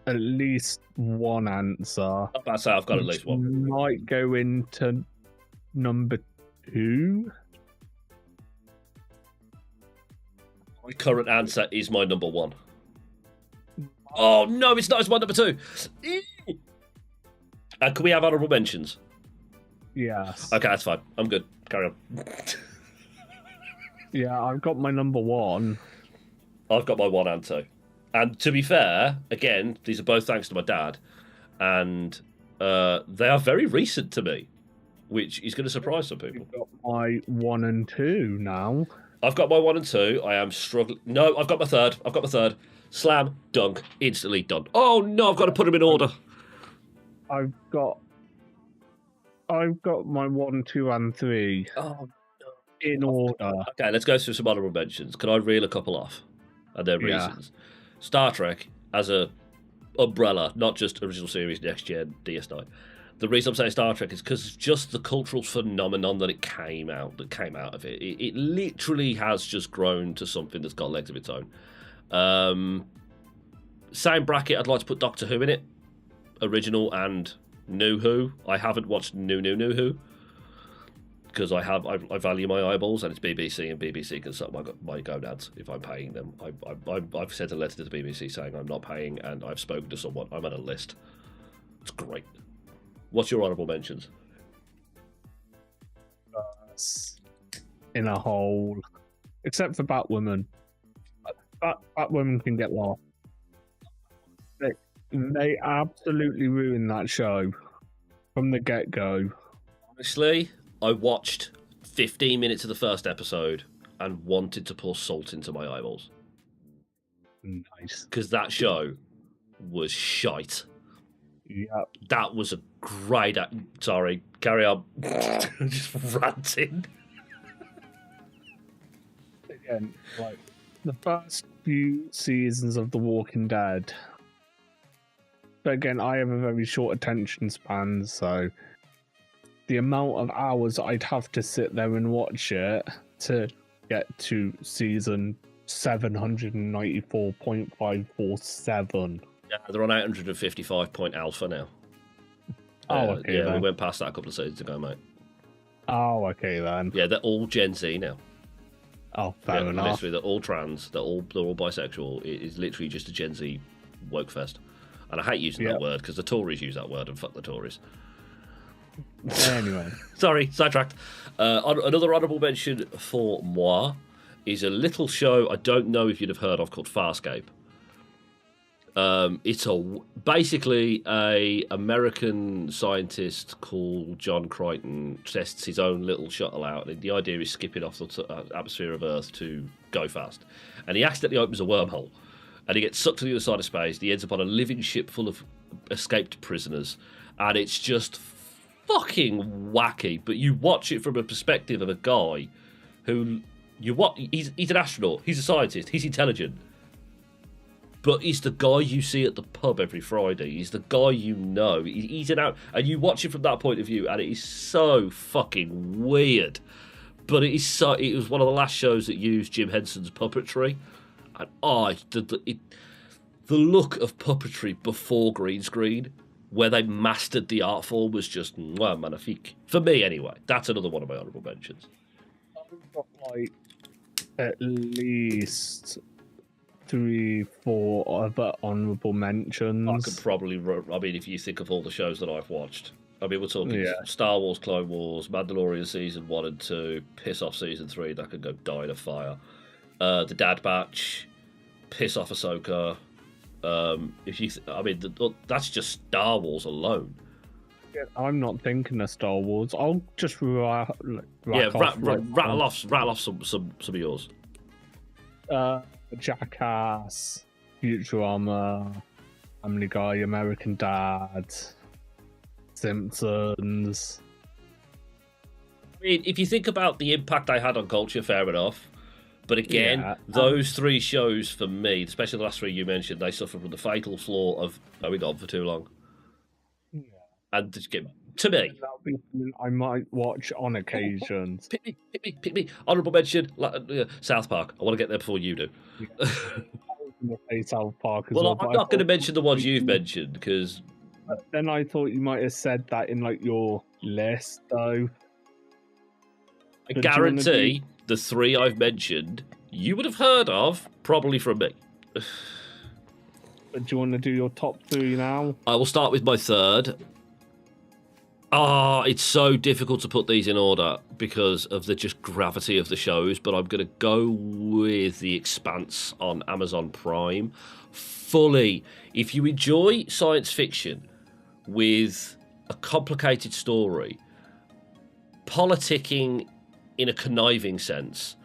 at least one answer. I'm about to say I've got at least one. Might go into number 2. My current answer is my number 1. Oh, no, it's not. It's my number 2. Can we have honourable mentions? Yes. Okay, that's fine. I'm good. Carry on. Yeah, I've got my number 1. I've got my 1 and 2. And to be fair, again, these are both thanks to my dad. And they are very recent to me, which is going to surprise some people. I've got my 1 and 2 now. I've got my 1 and 2. I am struggling. No, I've got my 3rd. I've got my 3rd. Slam, dunk, instantly done. Oh, no, I've got to put them in order. I've got my 1, 2, and 3 in order. Okay, let's go through some honourable mentions. Can I reel a couple off? And their reasons. Star Trek as a umbrella, not just original series, next gen, DS9. The reason I'm saying Star Trek is because it's just the cultural phenomenon that came out of it. It literally has just grown to something that's got legs of its own. Same bracket, I'd like to put Doctor Who in it, original and New Who. I haven't watched New Who because I value my eyeballs, and it's BBC, and BBC can suck my gonads if I'm paying them. I've sent a letter to the BBC saying I'm not paying, and I've spoken to someone. I'm on a list. It's great. What's your honourable mentions? In a hole, except for Batwoman. Batwoman can get lost. They absolutely ruined that show from the get-go. Honestly, I watched 15 minutes of the first episode and wanted to pour salt into my eyeballs. Nice. Because that show was shite. Yeah. That was a great... Sorry, carry on. Just ranting. Again, like, the first few seasons of The Walking Dead... But again, I have a very short attention span, so the amount of hours I'd have to sit there and watch it to get to season 794.547. Yeah, they're on 855 point alpha now. Oh, okay. Yeah, then. we went past that a couple of seasons ago, mate. Oh, okay then. Yeah, they're all Gen Z now. Oh, fair enough. Literally, they're all trans. They're all bisexual. It is literally just a Gen Z woke fest. And I hate using that word because the Tories use that word, and fuck the Tories. Anyway. Sorry, sidetracked. Another honourable mention for moi is a little show I don't know if you'd have heard of called Farscape. It's basically a American scientist called John Crichton tests his own little shuttle out, and the idea is skipping off the atmosphere of Earth to go fast. And he accidentally opens a wormhole, and he gets sucked to the other side of space. He ends up on a living ship full of escaped prisoners, and it's just fucking wacky. But you watch it from a perspective of a guy who he's an astronaut, he's a scientist, he's intelligent, but he's the guy you see at the pub every Friday. He's the guy you know. He's an out, and you watch it from that point of view, and it is so fucking weird. But it was one of the last shows that used Jim Henson's puppetry. And the look of puppetry before green screen, where they mastered the art form, was just magnifique. For me, anyway. That's another one of my honourable mentions. I've got like at least 3-4 other honourable mentions. I could probably... I mean, if you think of all the shows that I've watched. I mean, we're talking Star Wars, Clone Wars, Mandalorian Season 1 and 2, piss off Season 3, that could go die in a fire. The Dad Batch, piss off Ahsoka. That's just Star Wars alone. Yeah, I'm not thinking of Star Wars. I'll just rattle off some of yours. Jackass, Futurama, Family Guy, American Dad, Simpsons. I mean, if you think about the impact I had on culture, fair enough. But again, those three shows for me, especially the last three you mentioned, they suffer from the fatal flaw of going on for too long. Yeah. And just to me, I might watch on occasions. Pick me. Honourable mention, South Park. I want to get there before you do. South Park as well, I'm not going to mention the ones you've mentioned because. Then I thought you might have said that in like your list, though. I guarantee the three I've mentioned you would have heard of, probably from me. But do you want to do your top three now? I will start with my third. It's so difficult to put these in order because of the just gravity of the shows, but I'm going to go with The Expanse on Amazon Prime. Fully. If you enjoy science fiction with a complicated story, politicking in a conniving sense,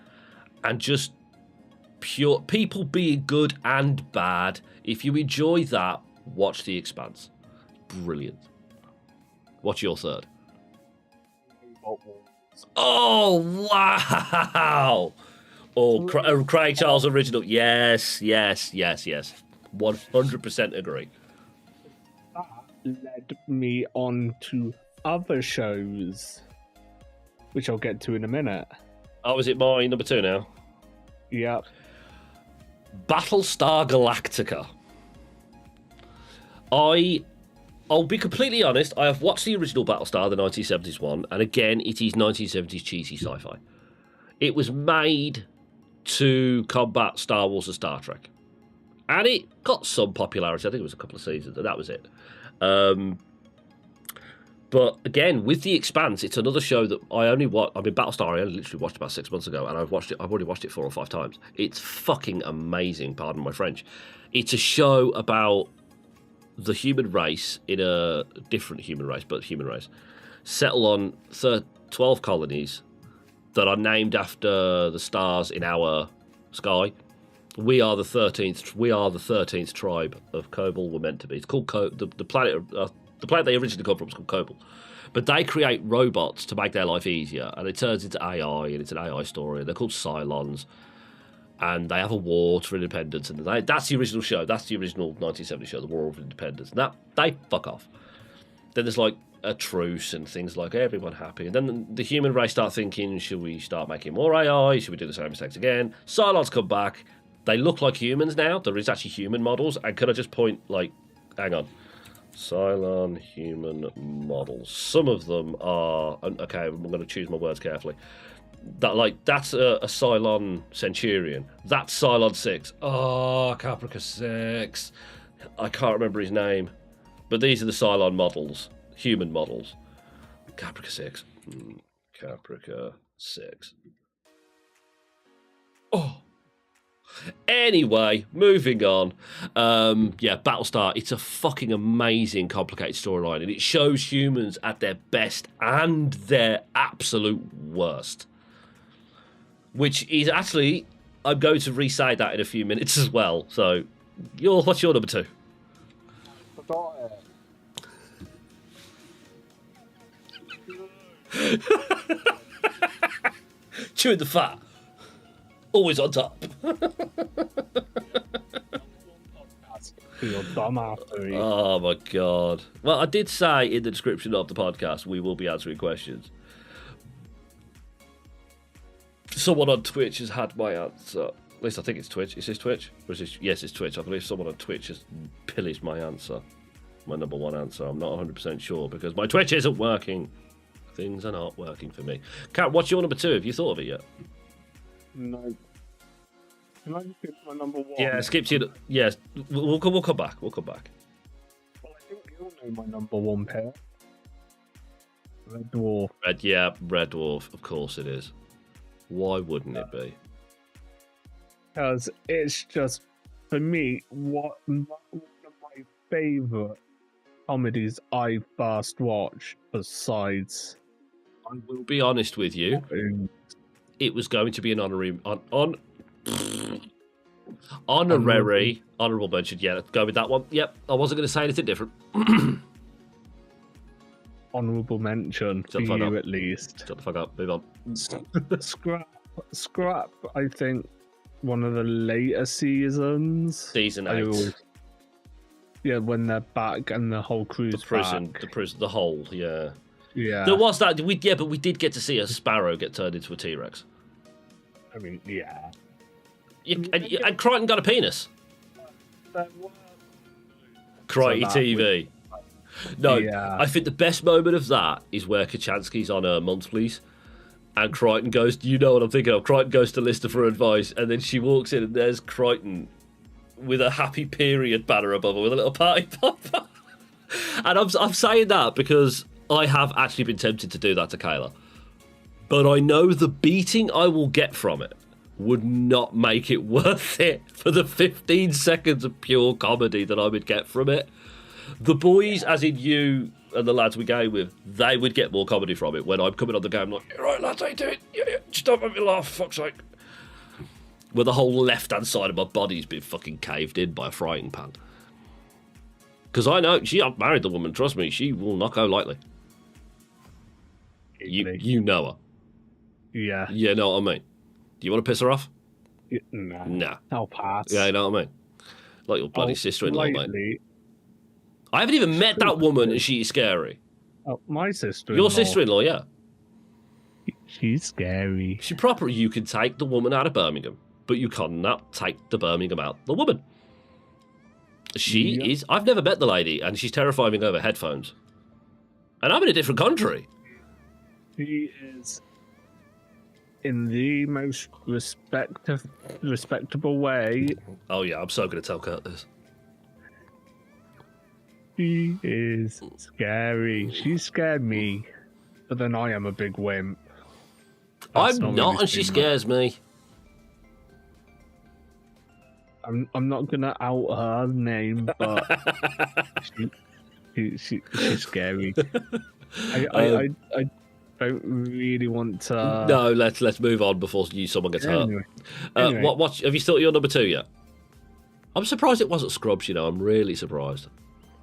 and just pure people being good and bad, if you enjoy that, watch The Expanse. Brilliant. What's your third? Oh, wow! Craig Charles original. Yes. 100% agree. led me on to other shows, which I'll get to in a minute. Oh, is it my number 2 now? Yep. Battlestar Galactica. I'll be completely honest, I have watched the original Battlestar, the 1970s one, and again, it is 1970s cheesy sci-fi. It was made to combat Star Wars and Star Trek. And it got some popularity. I think it was a couple of seasons, and that was it. But again, with The Expanse, it's another show that I only watched. I mean, Battlestar, I only literally watched about 6 months ago, and I've already watched it 4 or 5 times. It's fucking amazing, pardon my French. It's a show about the human race in a different human race, but human race, settle on 12 colonies that are named after the stars in our sky. We are the 13th. We are the 13th tribe of Kobol. We're meant to be. It's called the planet. The planet they originally come from is called Kobol. But they create robots to make their life easier, and it turns into AI, and it's an AI story. They're called Cylons, and they have a war for independence. And that's the original show. That's the original 1970 show, the War of Independence. And that they fuck off. Then there's like a truce and things like everyone happy. And then the human race start thinking, should we start making more AI? Should we do the same mistakes again? Cylons come back. They look like humans now. There is actually human models. And could I just point, like, hang on. Cylon human models. Some of them are... Okay, I'm going to choose my words carefully. That's a Cylon Centurion. That's Cylon 6. Oh, Caprica 6. I can't remember his name. But these are the Cylon models. Human models. Caprica 6. Caprica 6. Oh. Anyway, moving on. Battlestar, it's a fucking amazing, complicated storyline, and it shows humans at their best and their absolute worst. Which is actually, I'm going to re-say that in a few minutes as well. So, what's your number 2? Forgot it. Chewing the fat. Always on top. Oh my god. Well, I did say in the description of the podcast we will be answering questions. Someone on Twitch has had my answer. At least I think it's Twitch. Is this Twitch? Or is this... Yes, it's Twitch. I believe someone on Twitch has pillaged my answer. My number 1 answer. I'm not 100% sure because my Twitch isn't working. Things are not working for me. Kat, what's your number 2? Have you thought of it yet? No. Can I just skip my number 1? Yeah, skip to you. Yes, we'll come back. We'll come back. Well, I think you all know my number 1 pair. Red Dwarf. Red Dwarf. Of course it is. Why wouldn't it be? Because it's just, for me, one of my favourite comedies I've first watched, besides... I will be honest with you. It was going to be an honorable mention. Yeah, let's go with that one. Yep, I wasn't going to say anything different. Honorable mention for you, at least. Shut the fuck up. Move on. Scrap. I think one of the later seasons. Season 8. When they're back and the whole crew's back. The whole. Yeah. Yeah. There was that. But we did get to see a sparrow get turned into a T-Rex. I mean, yeah. And Crichton got a penis. Crikey TV. No, yeah. I think the best moment of that is where Kachansky's on her monthlies, and Crichton goes, you know what I'm thinking of? Crichton goes to Lister for advice, and then she walks in, and there's Crichton with a happy period banner above her with a little party popper. And I'm saying that because I have actually been tempted to do that to Kayla. But I know the beating I will get from it would not make it worth it for the 15 seconds of pure comedy that I would get from it. The boys, as in you and the lads we go with, they would get more comedy from it when I'm coming on the game like, right, lads, how you doing? Yeah, just don't make me laugh, for fuck's sake. Where the whole left-hand side of my body's been fucking caved in by a frying pan. Because I know, I've married the woman, trust me, she will not go lightly. You know her. Yeah. You know what I mean? Do you want to piss her off? Nah. I'll pass. Yeah, you know what I mean? Like your bloody sister-in-law, mate. I haven't even met that woman, and she is scary. Oh, my sister. Your sister-in-law, yeah. She's scary. She proper. You can take the woman out of Birmingham, but you cannot take the Birmingham out the woman. She is. I've never met the lady, and she's terrifying over headphones. And I'm in a different country. She is in the most respectable way. Oh yeah, I'm so going to tell Kurt this. She is scary. She scared me, but then I am a big wimp. I'm not, and she scares me. I'm not gonna out her name, but she's scary. I don't really want to. No, let's move on before someone gets hurt. Anyway. What have you still at your number 2 yet? I'm surprised it wasn't Scrubs. You know, I'm really surprised.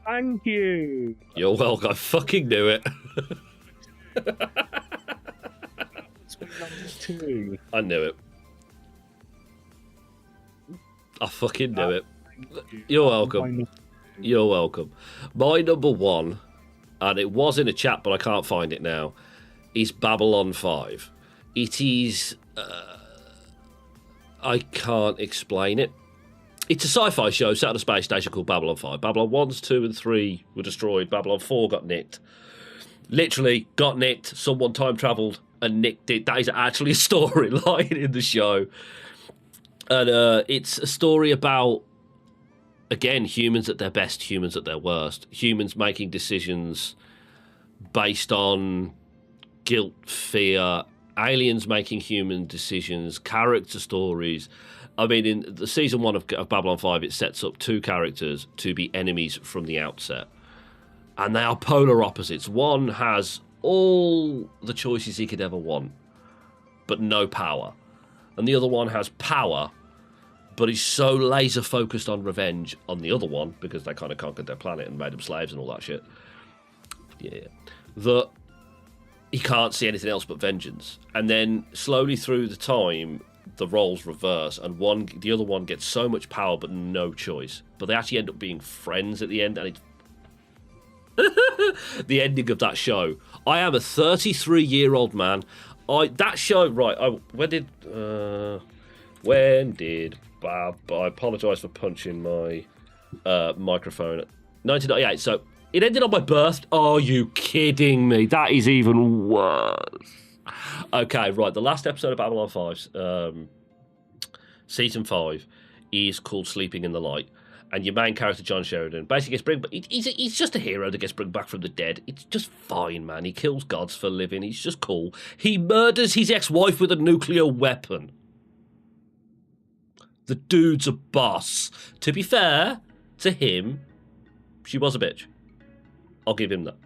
Thank you. You're welcome. I fucking knew it. I knew it. I fucking knew it. You're welcome. You're welcome. My number 1, and it was in a chat, but I can't find it now, is Babylon 5. It is... I can't explain it. It's a sci-fi show set on a space station called Babylon 5. Babylon 1, 2 and 3 were destroyed. Babylon 4 got nicked. Literally got nicked. Someone time travelled and nicked it. That is actually a storyline in the show. And it's a story about, again, humans at their best, humans at their worst. Humans making decisions based on guilt, fear, aliens making human decisions, character stories. I mean, in the season 1 of Babylon 5, it sets up 2 characters to be enemies from the outset. And they are polar opposites. One has all the choices he could ever want, but no power. And the other one has power, but he's so laser focused on revenge on the other one, because they kind of conquered their planet and made them slaves and all that shit. Yeah. That he can't see anything else but vengeance. And then slowly through the time, the roles reverse, and the other one gets so much power but no choice. But they actually end up being friends at the end, and it's the ending of that show. I am a 33-year-old man. That show, right? When did Bab? I apologise for punching my microphone. 1998. So it ended on my birthday. Are you kidding me? That is even worse. Okay, right. The last episode of Babylon 5, season 5, is called "Sleeping in the Light." And your main character, John Sheridan, basically gets brought. He's just a hero that gets brought back from the dead. It's just fine, man. He kills gods for a living. He's just cool. He murders his ex-wife with a nuclear weapon. The dude's a boss. To be fair to him, she was a bitch. I'll give him that.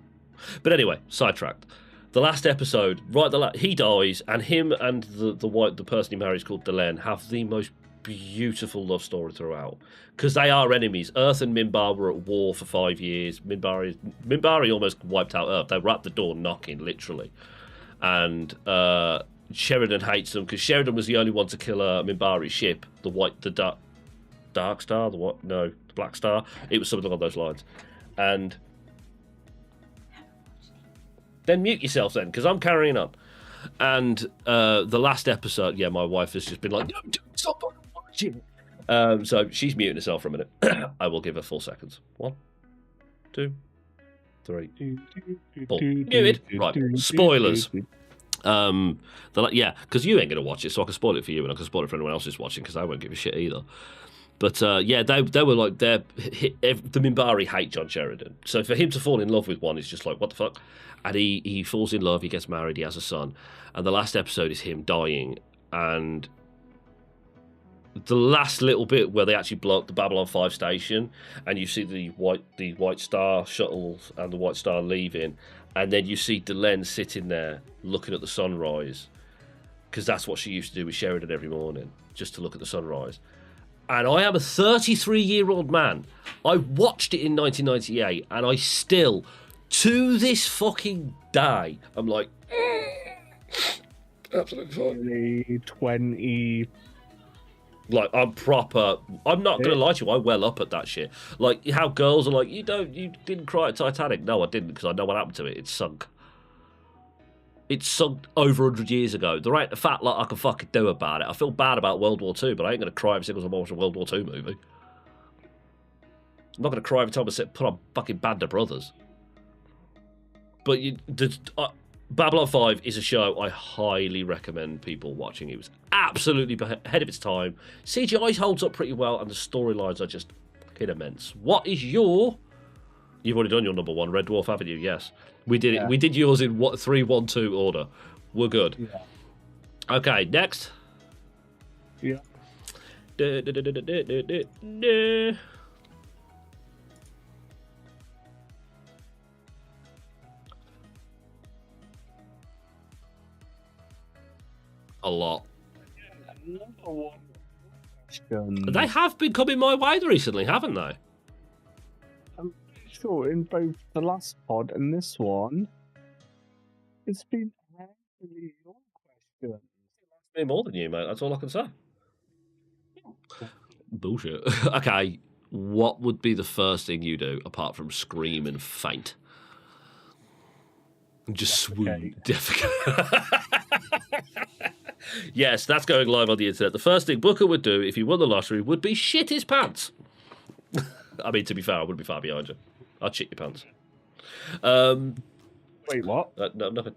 But anyway, sidetracked. The last episode, he dies, and him and the person he marries, called Delenn, have the most beautiful love story throughout, because they are enemies. Earth and Minbar were at war for 5 years. Minbari almost wiped out Earth. They were at the door knocking, literally. And Sheridan hates them because Sheridan was the only one to kill Minbari's ship, the Dark Star, the Black Star. It was something along those lines. And then mute yourself then, because I'm carrying on. And the last episode, yeah, my wife has just been like, no, stop watching. So she's muting herself for a minute. I will give her 4 seconds. 1, 2, 3, 4. Muted. Right. Spoilers. Because you ain't gonna watch it, so I can spoil it for you, and I can spoil it for anyone else who's watching, because I won't give a shit either. But they were like, the Minbari hate John Sheridan. So for him to fall in love with one is just like, what the fuck? And he falls in love, he gets married, he has a son. And the last episode is him dying. And the last little bit where they actually blow up the Babylon 5 station, and you see the White Star shuttles and the White Star leaving, and then you see Delenn sitting there looking at the sunrise, because that's what she used to do with Sheridan every morning, just to look at the sunrise. And I am a 33-year-old man. I watched it in 1998, and I still, to this fucking day, I'm like, absolutely fine. 20 Like, I'm proper. I'm not gonna lie to you. I well up at that shit. Like how girls are like, you didn't cry at Titanic. No, I didn't because I know what happened to it. It sunk. It sunk over 100 years ago. There ain't a fat lot I can fucking do about it. I feel bad about World War Two, but I ain't gonna cry every single time I watch a World War Two movie. I'm not gonna cry every time I put on fucking Band of Brothers. But Babylon 5 is a show I highly recommend people watching. It was absolutely ahead of its time. CGI holds up pretty well, and the storylines are just fucking immense. What is your... You've already done your number one, Red Dwarf Avenue, yes. We did it. We did yours in 3-1-2 order. We're good. Yeah. Okay, next. Yeah. A lot. They have been coming my way recently, haven't they? I'm pretty sure in both the last pod and this one, it's been actually your question. Me more than you, mate. That's all I can say. Bullshit. Okay, what would be the first thing you do apart from scream and faint? Just swoon. Defecate. Yes, that's going live on the internet. The first thing Booker would do if he won the lottery would be shit his pants. I mean, to be fair, I wouldn't be far behind you. I'd shit your pants. Wait, what? No, nothing.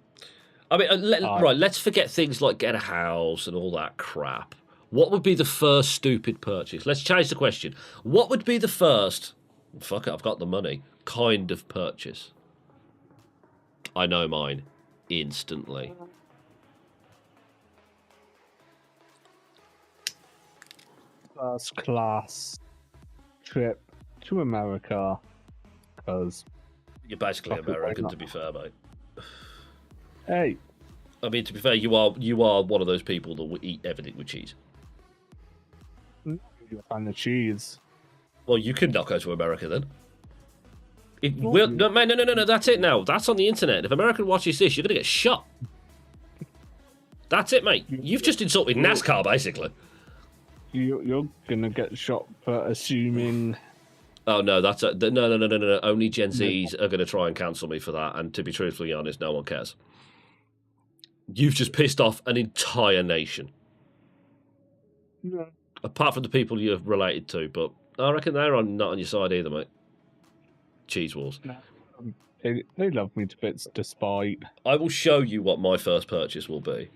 I mean, right, let's forget things like get a house and all that crap. What would be the first stupid purchase? Let's change the question. What would be the first, fuck it, I've got the money, kind of purchase? I know mine instantly. First class trip to America, because you're basically American, to be fair, mate. Hey, I mean, to be fair, you are one of those people that will eat everything with cheese. You're a fan of cheese. Well, you can not go to America then. No, that's it now. That's on the internet. If American watches this, you're going to get shot. That's it, mate. You've just insulted NASCAR, basically. You're gonna get shot for assuming. Oh no, no. Only Gen Zs are gonna try and cancel me for that. And to be truthfully honest, no one cares. You've just pissed off an entire nation. Yeah. Apart from the people you're related to, but I reckon they're not on your side either, mate. Cheese wars. No. They love me to bits, despite. I will show you what my first purchase will be.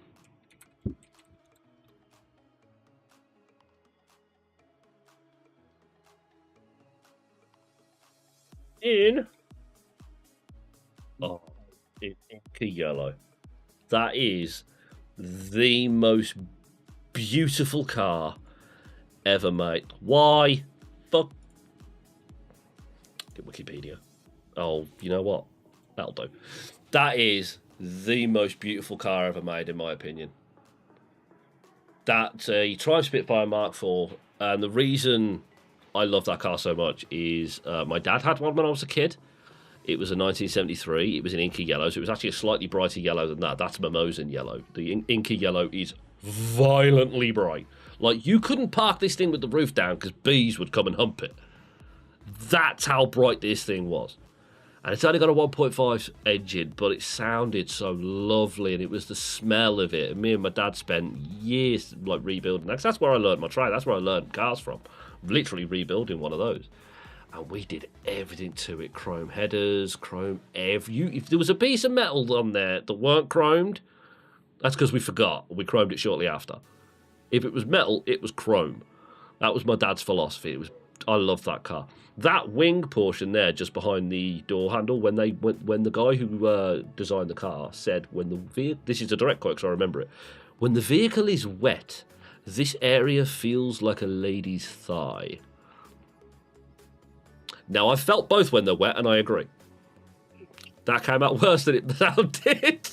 In inky yellow. That is the most beautiful car ever made. Why? Fuck. Get Wikipedia. Oh, you know what? That'll do. That is the most beautiful car ever made, in my opinion. That's a Triumph Spitfire Mark IV, and the reason I love that car so much is my dad had one when I was a kid. It was a 1973. It was in inky yellow, so it was actually a slightly brighter yellow than that. That's mimosan yellow. The inky yellow is violently bright. Like, you couldn't park this thing with the roof down because bees would come and hump it. That's how bright this thing was. And it's only got a 1.5 engine, but it sounded so lovely, and it was the smell of it. And me and my dad spent years like rebuilding that. That's where I learned my trade. That's where I learned cars from. Literally rebuilding one of those. And we did everything to it. Chrome headers, chrome if there was a piece of metal on there that weren't chromed, that's because we forgot. We chromed it shortly after. If it was metal, it was chrome. That was my dad's philosophy. I love that car. That wing portion there, just behind the door handle, when the guy who designed the car said, this is a direct quote, so I remember it. When the vehicle is wet, this area feels like a lady's thigh. Now, I've felt both when they're wet, and I agree. That came out worse than it sounded.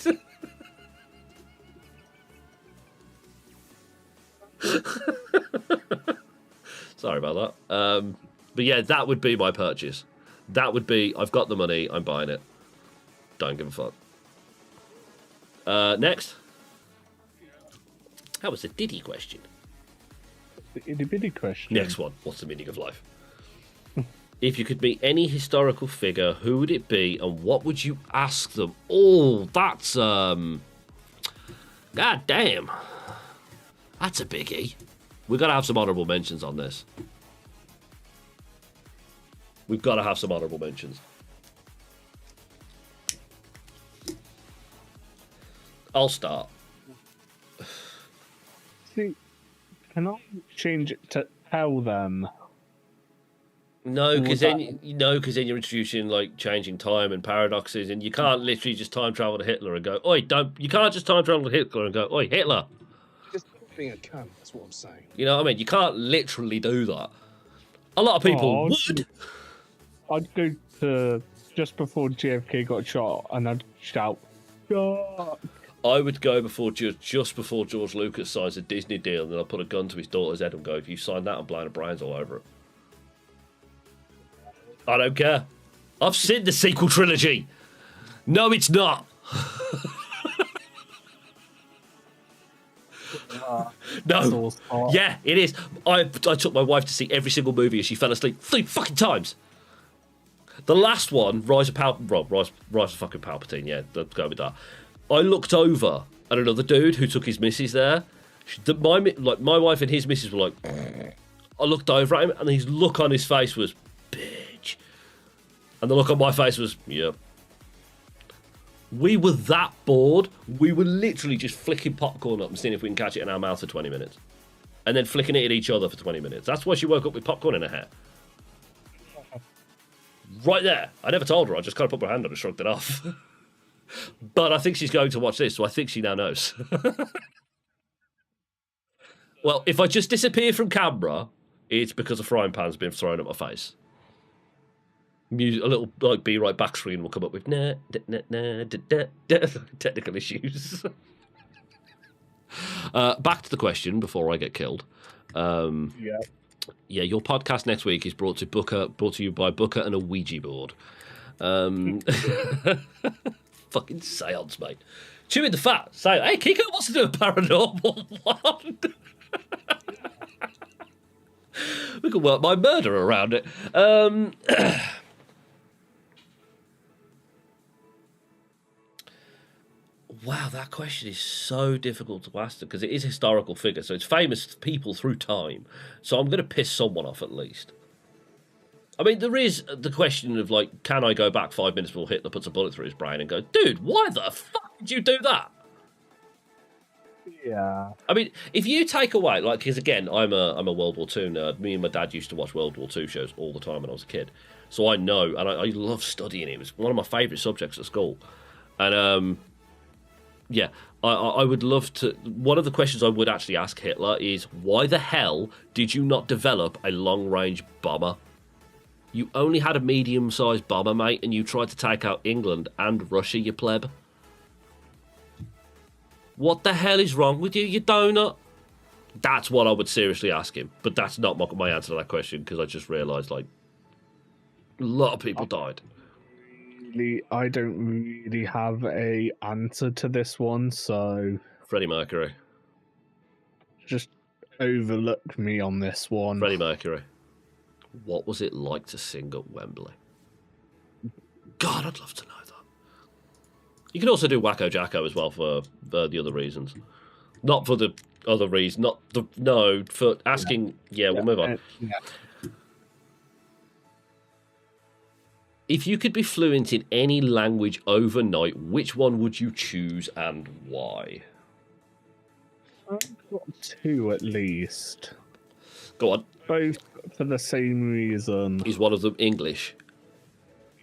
Sorry about that. But yeah, that would be my purchase. That would be, I've got the money, I'm buying it. Don't give a fuck. Next. That was a Diddy question. the itty bitty question. Next one. What's the meaning of life? If you could meet any historical figure, who would it be, and what would you ask them? Oh, that's God damn. That's a biggie. We've got to have some honourable mentions on this. We've got to have some honourable mentions. I'll start. See, can I change it to tell them? No, because then you're introducing like changing time and paradoxes, and you can't literally just time travel to Hitler and go, "Oi, don't!" You can't just time travel to Hitler and go, "Oi, Hitler." Just being a cunt. That's what I'm saying. You know what I mean? You can't literally do that. A lot of people would. I'd go to just before JFK got shot, and I'd shout, "Shot!" I would go before just before George Lucas signs a Disney deal, and then I'll put a gun to his daughter's head and go, "If you sign that, I'm blowing the brains all over it." I don't care. I've seen the sequel trilogy. No, it's not. No. Yeah, it is. I took my wife to see every single movie and she fell asleep 3 fucking times. The last one, Rise of fucking Palpatine, yeah, let's go with that. I looked over at another dude who took his missus there. My wife and his missus were like, I looked over at him and his look on his face was, bitch. And the look on my face was, yep. We were that bored. We were literally just flicking popcorn up and seeing if we can catch it in our mouth for 20 minutes. And then flicking it at each other for 20 minutes. That's why she woke up with popcorn in her hair. Right there. I never told her. I just kind of put my hand on and shrugged it off. But I think she's going to watch this, so I think she now knows. Well, if I just disappear from camera, it's because a frying pan's been thrown at my face. A little like Be Right back screen will come up with technical issues. Back to the question before I get killed. Yeah, your podcast next week is brought to you by Booker and a Ouija board. Fucking seance, mate. Chewing the fat. Say, hey, Kiko wants to do a paranormal one. We can work my murder around it. Wow, that question is so difficult to answer because it is a historical figure, so it's famous people through time. So I'm going to piss someone off at least. I mean, there is the question of, like, can I go back 5 minutes before Hitler puts a bullet through his brain and go, dude, why the fuck did you do that? Yeah. I mean, if you take away, like, because again, I'm a World War II nerd. Me and my dad used to watch World War II shows all the time when I was a kid. So I know, and I love studying it. It was one of my favourite subjects at school. And, yeah, I would love to... One of the questions I would actually ask Hitler is, why the hell did you not develop a long-range bomber? You only had a medium-sized bomber, mate, and you tried to take out England and Russia, you pleb. What the hell is wrong with you, you donut? That's what I would seriously ask him. But that's not my answer to that question, because I just realised, like, a lot of people died. I don't really have a answer to this one, so... Freddie Mercury. Just overlook me on this one. Freddie Mercury. What was it like to sing at Wembley? God, I'd love to know that. You can also do Wacko Jacko as well for the other reasons. Not for the other reason. No, for asking... Yeah, we'll move on. Yeah. If you could be fluent in any language overnight, which one would you choose and why? I've got two at least. Go on. Both for the same reason. Is one of them English?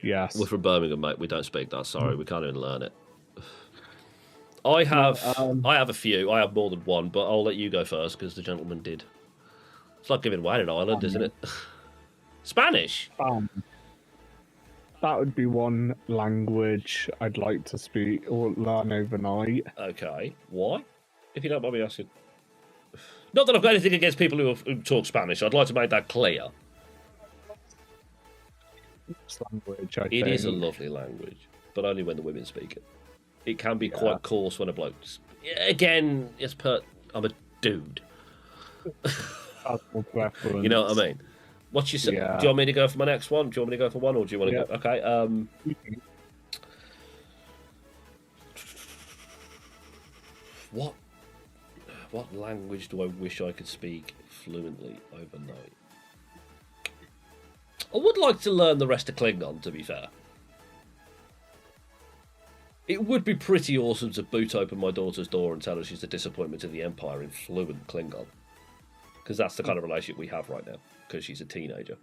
Yes. We're from Birmingham, mate. We don't speak that. Sorry, we can't even learn it. I have a few. I have more than one, but I'll let you go first because the gentleman did. It's like giving away an island, isn't it? Spanish. That would be one language I'd like to speak or learn overnight. Okay. Why? If you don't mind me asking. Not that I've got anything against people who talk Spanish. I'd like to make that clear. Language, it is a lovely language, but only when the women speak it. It can be quite coarse when a bloke... Again, I'm a dude. Personal preference. You know what I mean? What's your? Yeah. Do you want me to go for my next one? Do you want me to go for one, or do you want to Yeah. go? Okay. What language do I wish I could speak fluently overnight? I would like to learn the rest of Klingon, to be fair. It would be pretty awesome to boot open my daughter's door and tell her she's a disappointment to the Empire in fluent Klingon. Because that's the kind of relationship we have right now, because she's a teenager.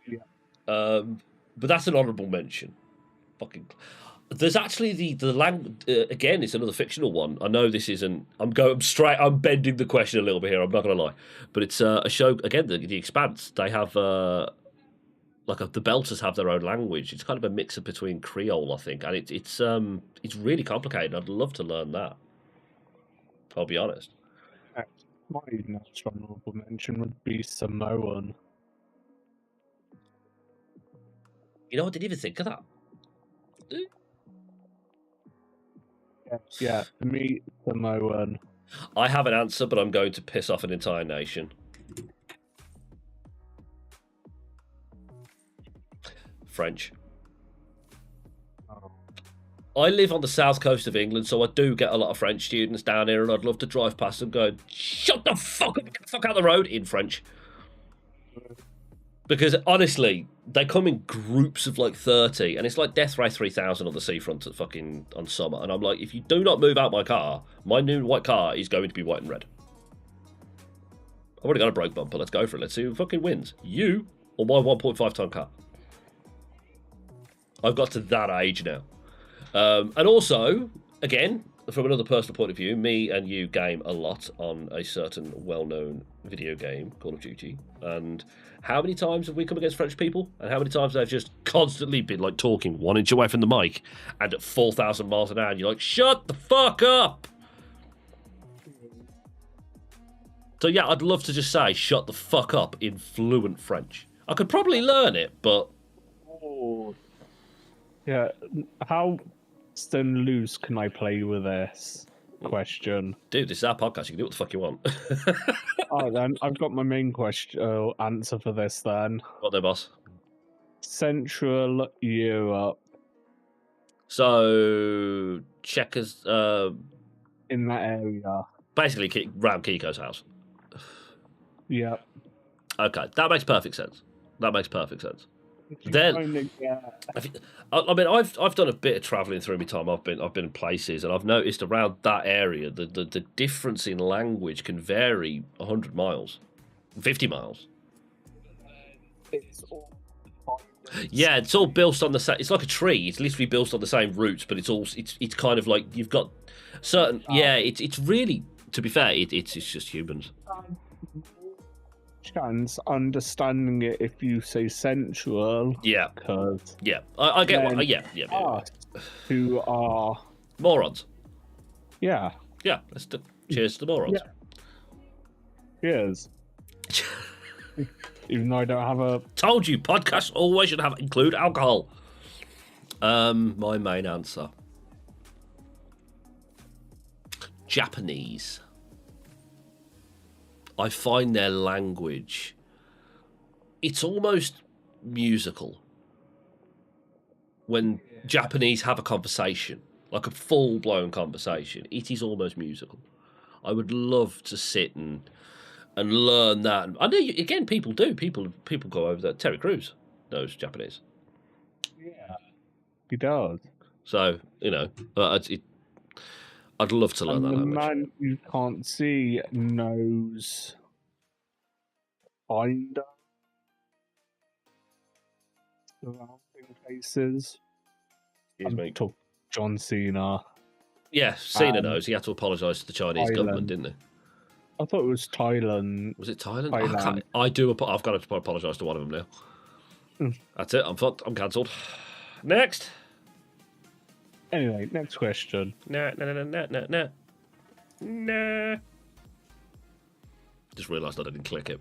Yeah. But that's an honourable mention. Fucking... There's actually the language again. It's another fictional one. I know this isn't. I'm bending the question a little bit here. I'm not going to lie, but it's a show again. The Expanse. They have the Belters have their own language. It's kind of a mix up between Creole, I think, and it's really complicated. I'd love to learn that. I'll be honest. My next honorable mention would be Samoan. You know, I didn't even think of that. Yeah, for me, Samoan. I have an answer, but I'm going to piss off an entire nation. French. Oh. I live on the south coast of England, so I do get a lot of French students down here, and I'd love to drive past them going, shut the fuck up, get the fuck out of the road, in French. Because, honestly, they come in groups of, 30, and it's like Death Ray 3000 on the seafront on summer, and I'm like, if you do not move out my car, my new white car is going to be white and red. I've already got a broke bumper, let's go for it, let's see who fucking wins. You, or my 1.5 ton car. I've got to that age now. And also, again, from another personal point of view, me and you game a lot on a certain well-known video game, Call of Duty. And how many times have we come against French people? And how many times they've just constantly been talking 1 inch away from the mic and at 4,000 miles an hour, and you're like, shut the fuck up! So yeah, I'd love to just say, shut the fuck up in fluent French. I could probably learn it, but... Oh. Yeah, how loose can I play with this question? Dude, this is our podcast. You can do what the fuck you want. Oh, then I've got my main question answer for this. Then What there, boss? Central Europe. So Checkers, In that area. basically round Kiko's house. Yeah. Okay, that makes perfect sense. You Then- kinda get- I mean, I've done a bit of travelling through my time. I've been in places, and I've noticed around that area the difference in language can vary 100 miles, 50 miles. It's all Yeah, it's all built on the same. It's like a tree. It's literally built on the same roots, but it's kind of like you've got certain. Yeah, it's really, to be fair, it's just humans. chance understanding it if you say central. Yeah, Because yeah. I get Then- what. Yeah. us who are Morons. yeah. Yeah. Cheers to the morons. Cheers. Even though I don't have a Told you, podcasts always should include alcohol. My main answer. Japanese. I find their language, it's almost musical. When Japanese have a conversation, like a full-blown conversation, it is almost musical. I would love to sit and learn that. I know, again, people do. People go over there. Terry Crews knows Japanese. yeah. He does. So, I'd love to learn And that the language. man you can't see knows Finder surrounding places. Excuse me. Talk John Cena. Yeah, Cena Um, knows. He had to apologise to the Chinese Thailand. government, didn't he? I thought it was Thailand. Was it Thailand? Thailand. I've got to apologise to one of them now. Mm. That's it. I'm fucked. I'm cancelled. Next. Anyway, next question. Nah. Just realised I didn't click it.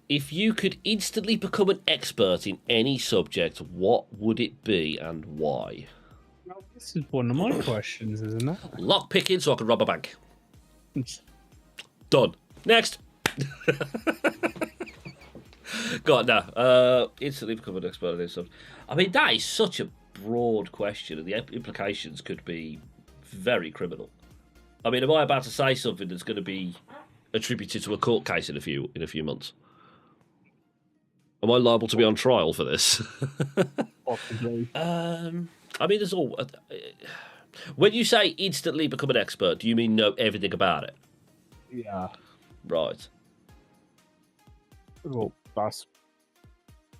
If you could instantly become an expert in any subject, what would it be and why? Now, this is one of my questions, isn't it? Lock picking so I can rob a bank. Done. Next. God, no. Instantly become an expert in this stuff. I mean, that is such a broad question, and the implications could be very criminal. I mean, am I about to say something that's going to be attributed to a court case in a few months? Am I liable to be on trial for this? Possibly. I mean, there's all. When you say instantly become an expert, do you mean know everything about it? Yeah. Right. Well, that's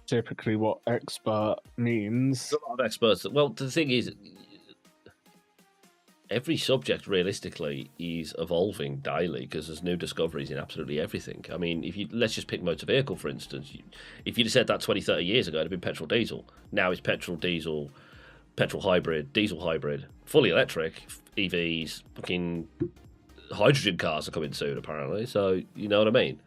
typically what expert means. A lot of experts. Well, the thing is, every subject realistically is evolving daily because there's new discoveries in absolutely everything. I mean, let's just pick motor vehicle for instance. If you'd have said that 20, 30 years ago, it'd have been petrol diesel. Now it's petrol diesel, petrol hybrid, diesel hybrid, fully electric, EVs, fucking hydrogen cars are coming soon apparently. So you know what I mean.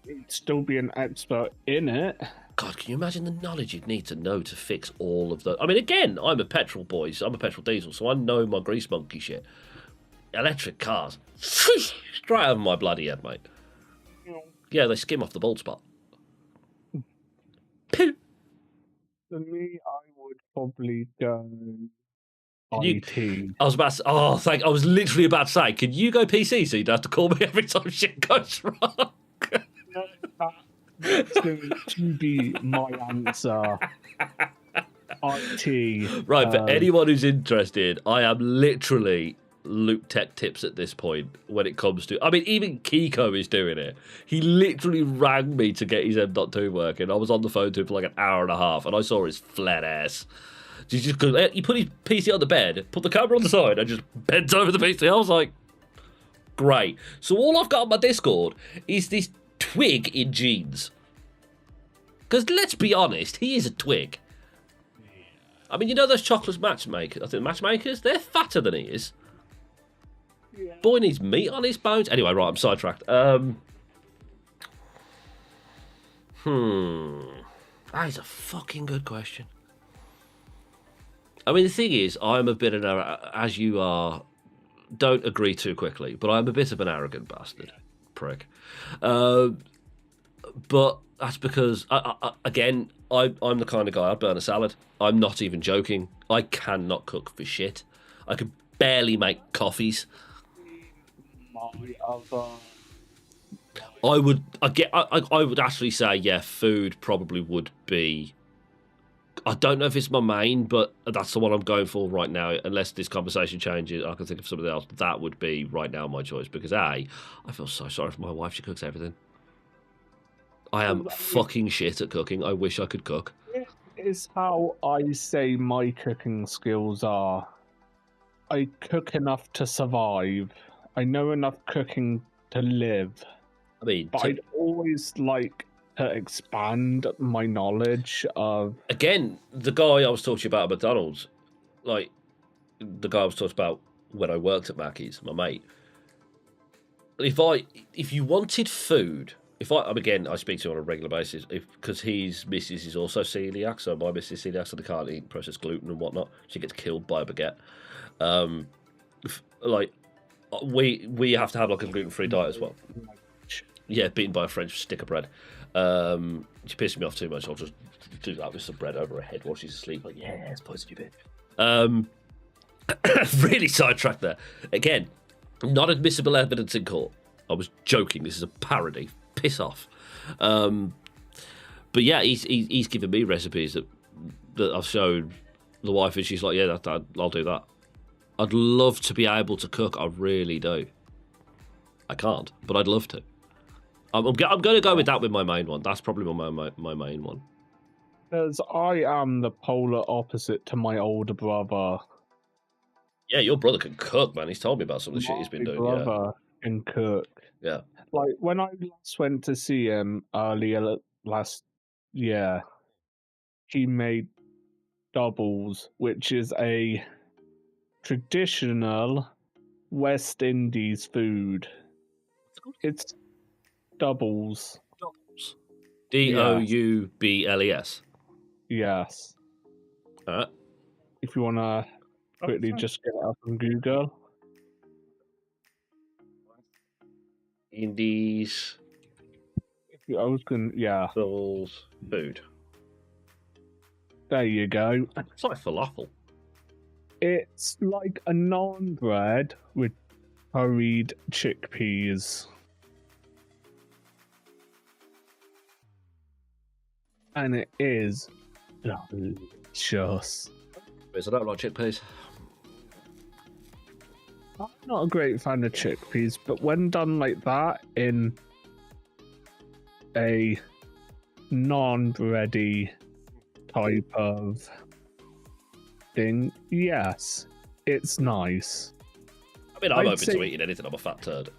You'd still be an expert in it. God, can you imagine the knowledge you'd need to know to fix all of that? I mean, again, I'm a petrol boy, so I'm a petrol diesel, so I know my grease monkey shit. Electric cars, straight over my bloody head, mate. Yeah, they skim off the bald spot. For me, I would probably go IT. I was about to, I was literally about to say, can you go PC so you don't have to call me every time shit goes wrong? That's going to be my answer. IT. Right, for anyone who's interested, I am literally Luke Tech Tips at this point when it comes to... I mean, even Kiko is doing it. He literally rang me to get his M.2 working. I was on the phone to him for like an hour and a half, and I saw his flat ass. He put his PC on the bed, put the camera on the side, and just bent over the PC. I was like, great. So all I've got on my Discord is this twig in jeans. Because let's be honest, he is a twig. I mean, you know those chocolate matchmakers? I think matchmakers, they're fatter than he is. Yeah. Boy needs meat on his bones. Anyway, right, I'm sidetracked. That is a fucking good question. I mean, the thing is, I'm a bit of an, as you are, don't agree too quickly, but I'm a bit of an arrogant bastard. Prick. But that's because, again, I'm the kind of guy, I'd burn a salad. I'm not even joking. I cannot cook for shit. I could barely make coffees. I would actually say, yeah, food probably would be... I don't know if it's my main, but that's the one I'm going for right now. Unless this conversation changes, I can think of something else. That would be right now my choice because I feel so sorry for my wife. She cooks everything. I am fucking shit at cooking. I wish I could cook. It is how I say my cooking skills are. I cook enough to survive. I know enough cooking to live. I mean, but I'd always like to expand my knowledge of... Again, the guy I was talking about at McDonald's, like, the guy I was talking about when I worked at Mackey's, my mate, if you wanted food... Again, I speak to him on a regular basis because his missus is also celiac, so my missus is celiac, so they can't eat processed gluten and whatnot. She gets killed by a baguette. We have to have like a gluten-free diet as well. Yeah, beaten by a French stick of bread. She pisses me off too much. I'll just do that with some bread over her head while she's asleep. Like, yeah, it's poison you bitch. Really sidetracked there. Again, not admissible evidence in court. I was joking. This is a parody. Piss off. But yeah, he's given me recipes that I've shown the wife, and she's like, yeah, I'll do that. I'd love to be able to cook. I really do. I can't, but I'd love to. I'm going to go with that with my main one. That's probably my main one. Because I am the polar opposite to my older brother. Yeah, your brother can cook, man. He's told me about some of the shit he's been doing. My brother can cook. Yeah. Like, when I last went to see him earlier last year, he made doubles, which is a traditional West Indies food. It's doubles. Doubles. Yes. Alright. If you want to quickly just get it up on Google. Indies, I was going, yeah. Souls, food. There you go. It's like falafel. It's like a naan bread with curried chickpeas. And it is delicious. I don't like chickpeas. I'm not a great fan of chickpeas, but when done like that in a non-bready type of thing, yes, it's nice. I mean, I'm I'd open say- to eating anything. I'm a fat turd.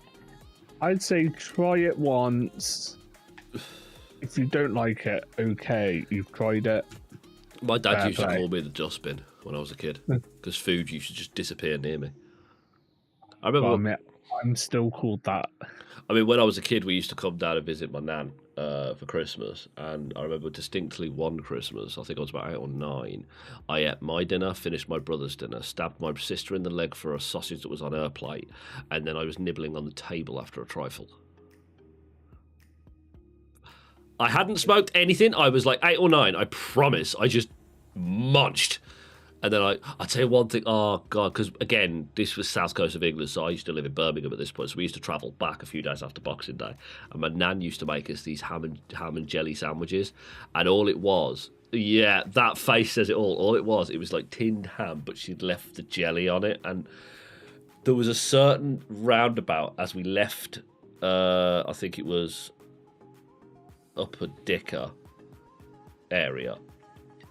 I'd say try it once. If you don't like it, okay, you've tried it. My dad Fair used to play. call me the dustbin when I was a kid because food used to just disappear near me. I remember. Well, I mean, I'm still called that. I mean, when I was a kid, we used to come down and visit my nan for Christmas, and I remember distinctly one Christmas. I think I was about 8 or 9. I ate my dinner, finished my brother's dinner, stabbed my sister in the leg for a sausage that was on her plate, and then I was nibbling on the table after a trifle. I hadn't smoked anything. I was like 8 or 9. I promise. I just munched. And then I'll tell you one thing. Oh, God, because, again, this was south coast of England, so I used to live in Birmingham at this point. So we used to travel back a few days after Boxing Day. And my nan used to make us these ham and jelly sandwiches. And all it was, yeah, that face says it all. All it was like tinned ham, but she'd left the jelly on it. And there was a certain roundabout as we left, I think it was Upper Dicker area,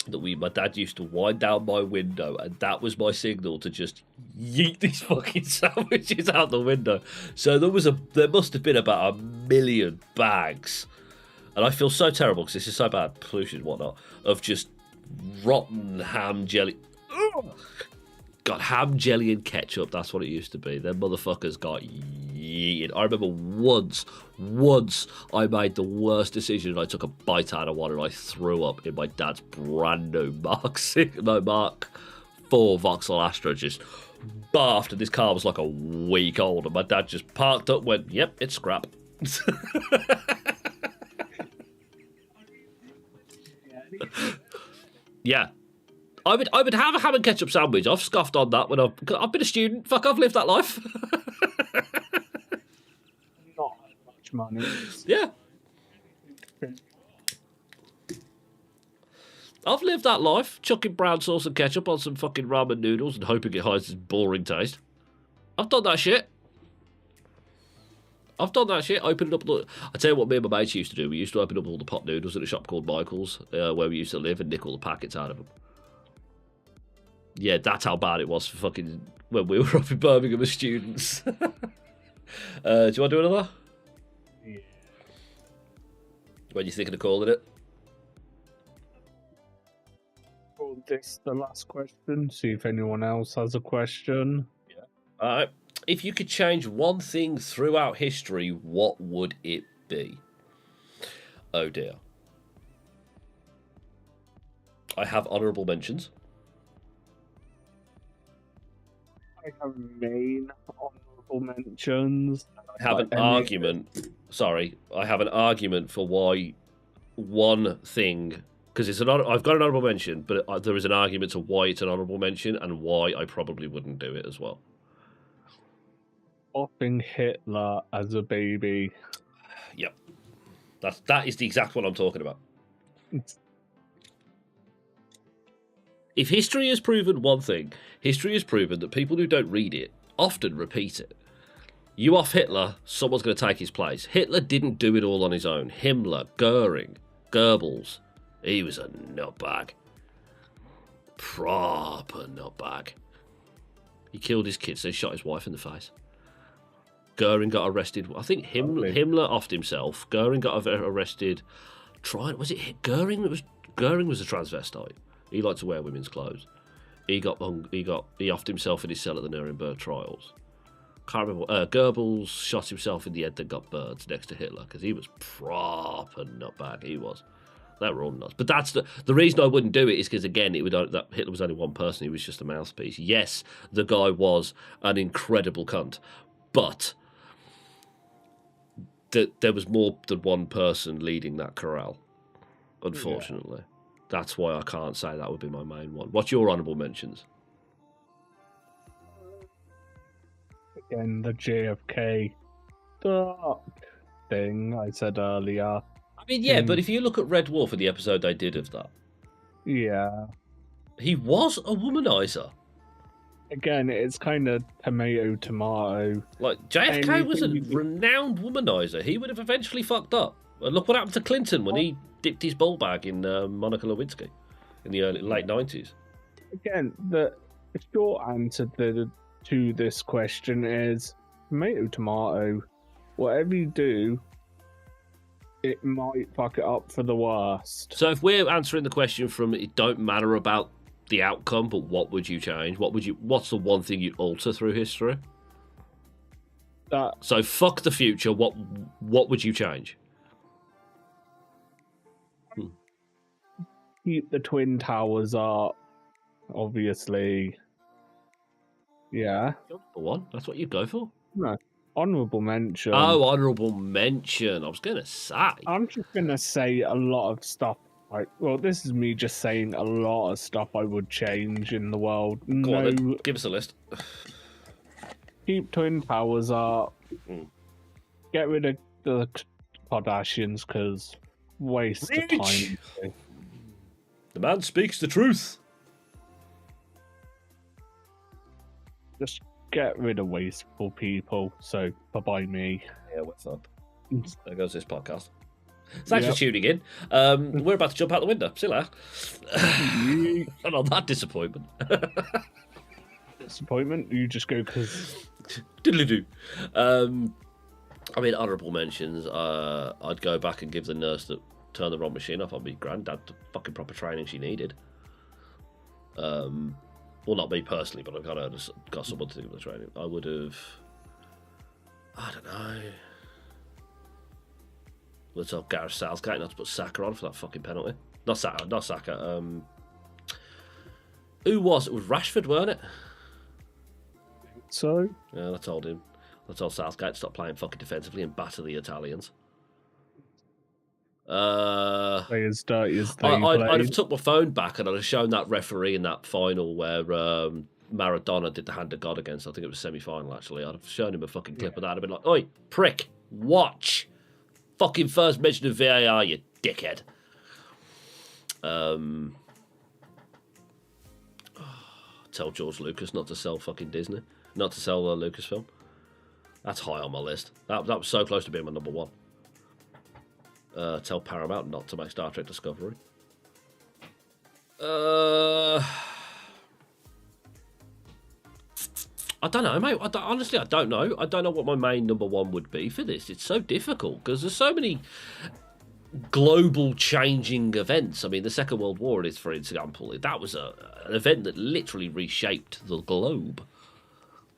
that my dad used to wind down my window, and that was my signal to just yeet these fucking sandwiches out the window. So there must have been about 1 million bags, and I feel so terrible because this is so bad, pollution and whatnot, of just rotten ham jelly. Ugh. God, ham jelly and ketchup, that's what it used to be. Them motherfuckers got yeeted. I remember once I made the worst decision, and I took a bite out of one and I threw up in my dad's brand new Mark 4 Vauxhall Astra, just barfed, and this car was like a week old, and my dad just parked up, went, yep, it's scrap. Yeah. I would have a ham and ketchup sandwich. I've scoffed on that when I've been a student. Fuck, I've lived that life. Not much money. Yeah. I've lived that life, chucking brown sauce and ketchup on some fucking ramen noodles and hoping it hides its boring taste. I've done that shit. Opened up. I tell you what, me and my mates used to do. We used to open up all the pot noodles at a shop called Michael's, where we used to live, and nick all the packets out of them. Yeah, that's how bad it was for fucking when we were up in Birmingham as students. Do you want to do another? Yeah. When you thinking of calling it? Call this the last question. See if anyone else has a question. All right. If you could change one thing throughout history, what would it be? Oh dear. I have honourable mentions. I have main honorable mentions. I have an argument. Sorry, I have an argument for why one thing, because I've got an honourable mention, but there is an argument to why it's an honourable mention and why I probably wouldn't do it as well. Offing Hitler as a baby. Yep, that is the exact one I'm talking about. If history has proven one thing, history has proven that people who don't read it often repeat it. You off Hitler, someone's going to take his place. Hitler didn't do it all on his own. Himmler, Goering, Goebbels, he was a nutbag. Proper nutbag. He killed his kids, so he shot his wife in the face. Goering got arrested. I think Himmler offed himself. Goering got arrested. Was it Goering? Goering was a transvestite. He liked to wear women's clothes. He offed himself in his cell at the Nuremberg trials. Can't remember. Goebbels shot himself in the head, then got birds next to Hitler because he was proper nutbag. He was. They were all nuts. But that's the reason I wouldn't do it is because, again, that Hitler was only one person. He was just a mouthpiece. Yes, the guy was an incredible cunt, but that there was more than one person leading that corral. Unfortunately, that's why I can't say that would be my main one. What's your honourable mentions? Again, the JFK dark thing I said earlier. I mean, yeah, but if you look at Red Wolf and the episode they did of that, Yeah. he was a womanizer. Again, it's kind of tomato. Like, JFK was a Anything you- renowned womanizer. He would have eventually fucked up. And look what happened to Clinton when he dipped his ball bag in Monica Lewinsky in the late 90s. Again, the short answer to this question is tomato. Whatever you do, it might fuck it up for the worst. So if we're answering the question from it don't matter about the outcome, but what would you change? What's the one thing you'd alter through history? That So fuck the future, what would you change? keep the Twin Towers up, obviously. Yeah. Number one, that's what you'd go for? No. Honorable mention. Oh, honourable mention. I was gonna say. I'm just gonna say a lot of stuff. Like, well, this is me just saying a lot of stuff I would change in the world. Go on No, then, give us a list. keep Twin Towers up. Mm. Get rid of the Kardashians because waste of Reach. time. The man speaks the truth. Just get rid of wasteful people. So bye me. Yeah, what's up? There goes this podcast. Thanks Yep. for tuning in. We're about to jump out the window. See you later. And on that disappointment. Disappointment. You just go because Diddly-doo. I mean, honourable mentions. I'd go back and give the nurse that turned the wrong machine off on me granddad the fucking proper training she needed. Well, not me personally, but I've got someone to do the training. I would have. I don't know. Let's tell Gareth Southgate not to put Saka on for that fucking penalty. Not Saka. Who was it? Was Rashford, weren't it? so. Yeah, I told him. I told Southgate to stop playing fucking defensively and batter the Italians. Play as dirty as they I'd played. have took my phone back and I'd have shown that referee in that final where Maradona did the hand of God against. I think it was semi-final actually. I'd have shown him a fucking clip of that. I'd have been like, "Oi, prick, watch, fucking first mention of VAR, you dickhead." Tell George Lucas not to sell fucking Disney, not to sell Lucasfilm. That's high on my list. That was so close to being my number one. Tell Paramount not to make Star Trek Discovery. I don't know, mate. Honestly, I don't know. I don't know what my main number one would be for this. It's so difficult because there's so many global changing events. I mean, the Second World War is, for example, that was an event that literally reshaped the globe.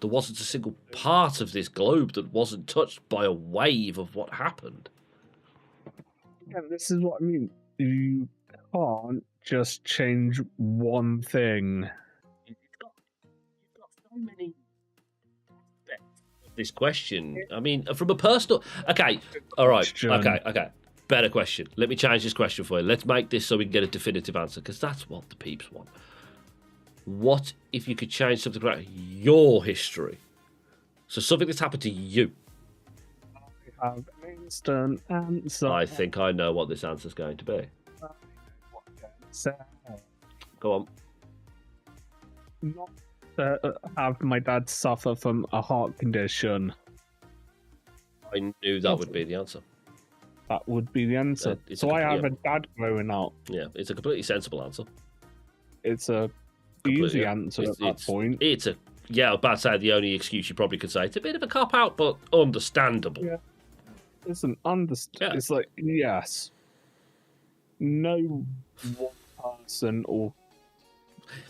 There wasn't a single part of this globe that wasn't touched by a wave of what happened. Yeah, this is what I mean. You can't just change one thing. You've got so many aspects of this question. I mean, from a personal. Okay, all right. Question. Okay. Better question. Let me change this question for you. Let's make this so we can get a definitive answer because that's what the peeps want. What if you could change something about your history? So something that's happened to you. I have an instant answer. I think I know what this answer's going to be. Go on. Not have my dad suffer from a heart condition. I knew that would be the answer. That would be the answer. It's So a- I have yeah. a dad growing up. Yeah, it's a completely sensible answer. It's a Completely, easy yeah. answer It's- at that point. It's a I was about to say the only excuse you probably could say. It's a bit of a cop out, but understandable. Yeah. It's an understand. Yeah. It's like yes, no one person or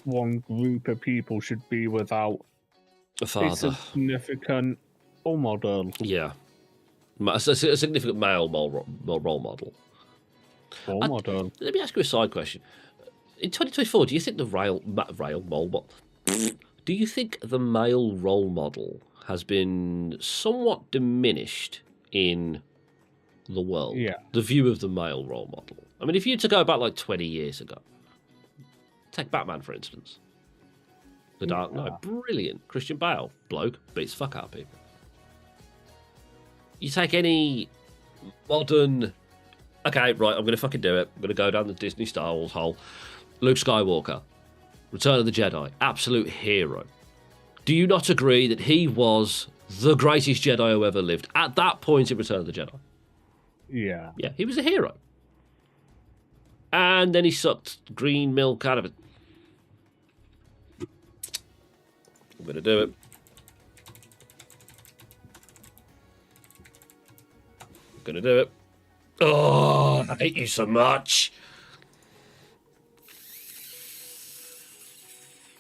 one group of people should be without A a father. significant role model. Yeah. A significant male role model. Role model. Let me ask you a side question. In 2024, do you think the do you think the male role model has been somewhat diminished in the world, Yeah. the view of the male role model. I mean, if you were to go back like 20 years ago, take Batman, for instance. The Dark Knight, brilliant. Christian Bale, bloke, beats the fuck out of people. You take any modern... Okay, right, I'm going to fucking do it. I'm going to go down the Disney Star Wars hole. Luke Skywalker, Return of the Jedi, absolute hero. Do you not agree that he was the greatest Jedi who ever lived at that point in Return of the Jedi? Yeah. Yeah, he was a hero. And then he sucked green milk out of it. I'm going to do it. I'm going to do it. Oh, I hate you so much.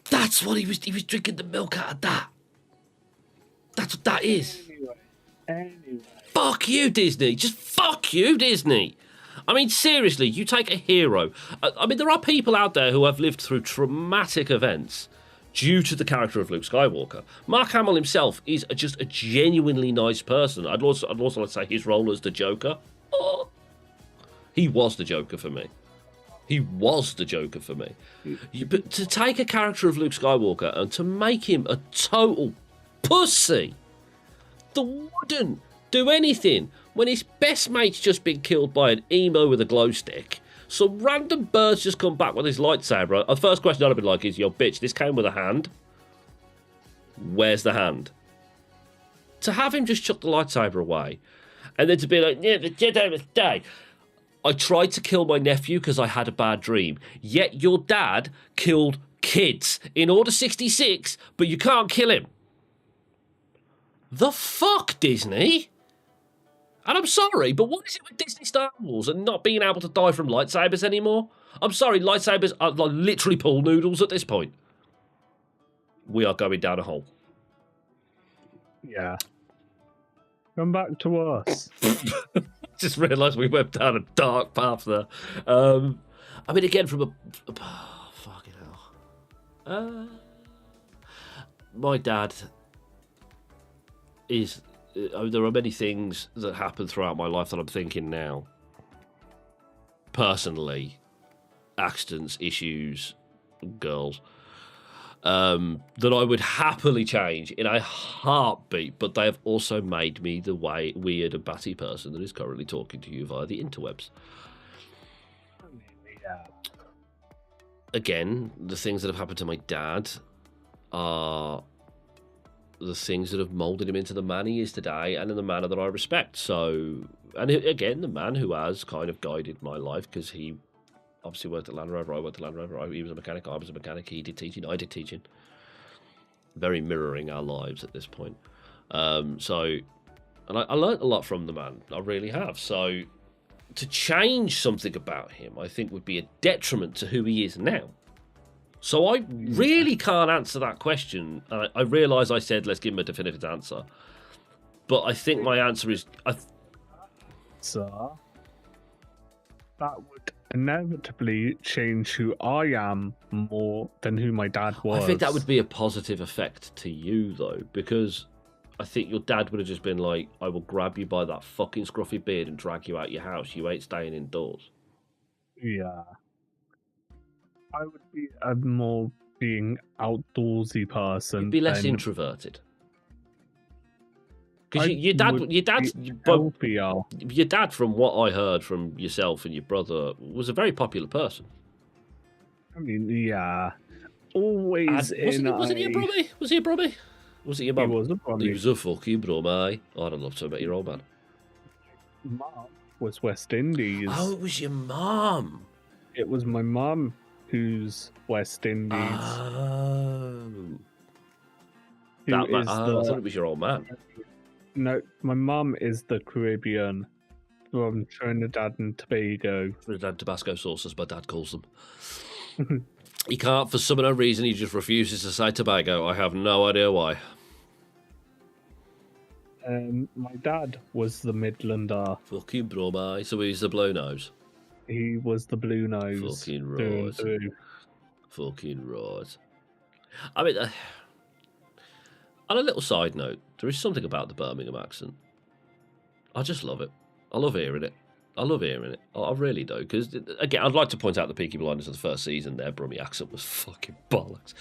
That's what he was drinking the milk out of that. That's what that is. Anyway. Fuck you, Disney. Just fuck you, Disney. I mean, seriously, you take a hero. I mean, there are people out there who have lived through traumatic events due to the character of Luke Skywalker. Mark Hamill himself is just a genuinely nice person. I'd also like to say his role as the Joker. Oh, he was the Joker for me. He was the Joker for me. But to take a character of Luke Skywalker and to make him a total pussy that wouldn't do anything when his best mate's just been killed by an emo with a glow stick. Some random birds just come back with his lightsaber. The first question I'd have been like is, yo, bitch, this came with a hand. Where's the hand? To have him just chuck the lightsaber away and then to be like, yeah, the Jedi must die. I tried to kill my nephew because I had a bad dream. Yet your dad killed kids in Order 66, but you can't kill him. The fuck, Disney? And I'm sorry, but what is it with Disney Star Wars and not being able to die from lightsabers anymore? I'm sorry, lightsabers are like literally pool noodles at this point. We are going down a hole. Yeah. Come back to us. Just realised we went down a dark path there. I mean, again, from a fucking hell. My dad is... there are many things that happen throughout my life that I'm thinking now. Personally, accidents, issues, girls, that I would happily change in a heartbeat, but they have also made me the weird and batty person that is currently talking to you via the interwebs. Yeah. Again, the things that have happened to my dad are the things that have moulded him into the man he is today and in the manner that I respect. So, and again, the man who has kind of guided my life, because he obviously worked at Land Rover, I worked at Land Rover, he was a mechanic, I was a mechanic, he did teaching, I did teaching. Very mirroring our lives at this point. So, and I learnt a lot from the man, I really have. So, to change something about him, I think would be a detriment to who he is now. So I really can't answer that question. I realise I said let's give him a definitive answer. But I think my answer is... So, that would inevitably change who I am more than who my dad was. I think that would be a positive effect to you, though, because I think your dad would have just been like, I will grab you by that fucking scruffy beard and drag you out your house. You ain't staying indoors. Yeah. I would be a more being outdoorsy person. You'd be less than introverted. Because I your dad, would your dad, from what I heard from yourself and your brother, was a very popular person. I mean, yeah. Always wasn't he a brummy? Was he a brummy? Was it your mum? He was a brummy. He was a fucking brummy. Oh, I'd love to have met your old man. Mum was West Indies. Oh, it was your mum. It was my mum who's West Indies. Oh. Who I is thought it was your old man. No, my mum is the Caribbean from Trinidad and Tobago. Trinidad Tabasco sauce, as my dad calls them. He can't, for some unknown reason, he just refuses to say Tobago. I have no idea why. My dad was the Midlander. Fucking bromai. So he's the blue nose. He was the blue nose. Fucking through and right. through. Fucking right. I mean, on a little side note, there is something about the Birmingham accent. I just love it. I love hearing it. I really do. Because, again, I'd like to point out the Peaky Blinders of the first season. Their Brummie accent was fucking bollocks.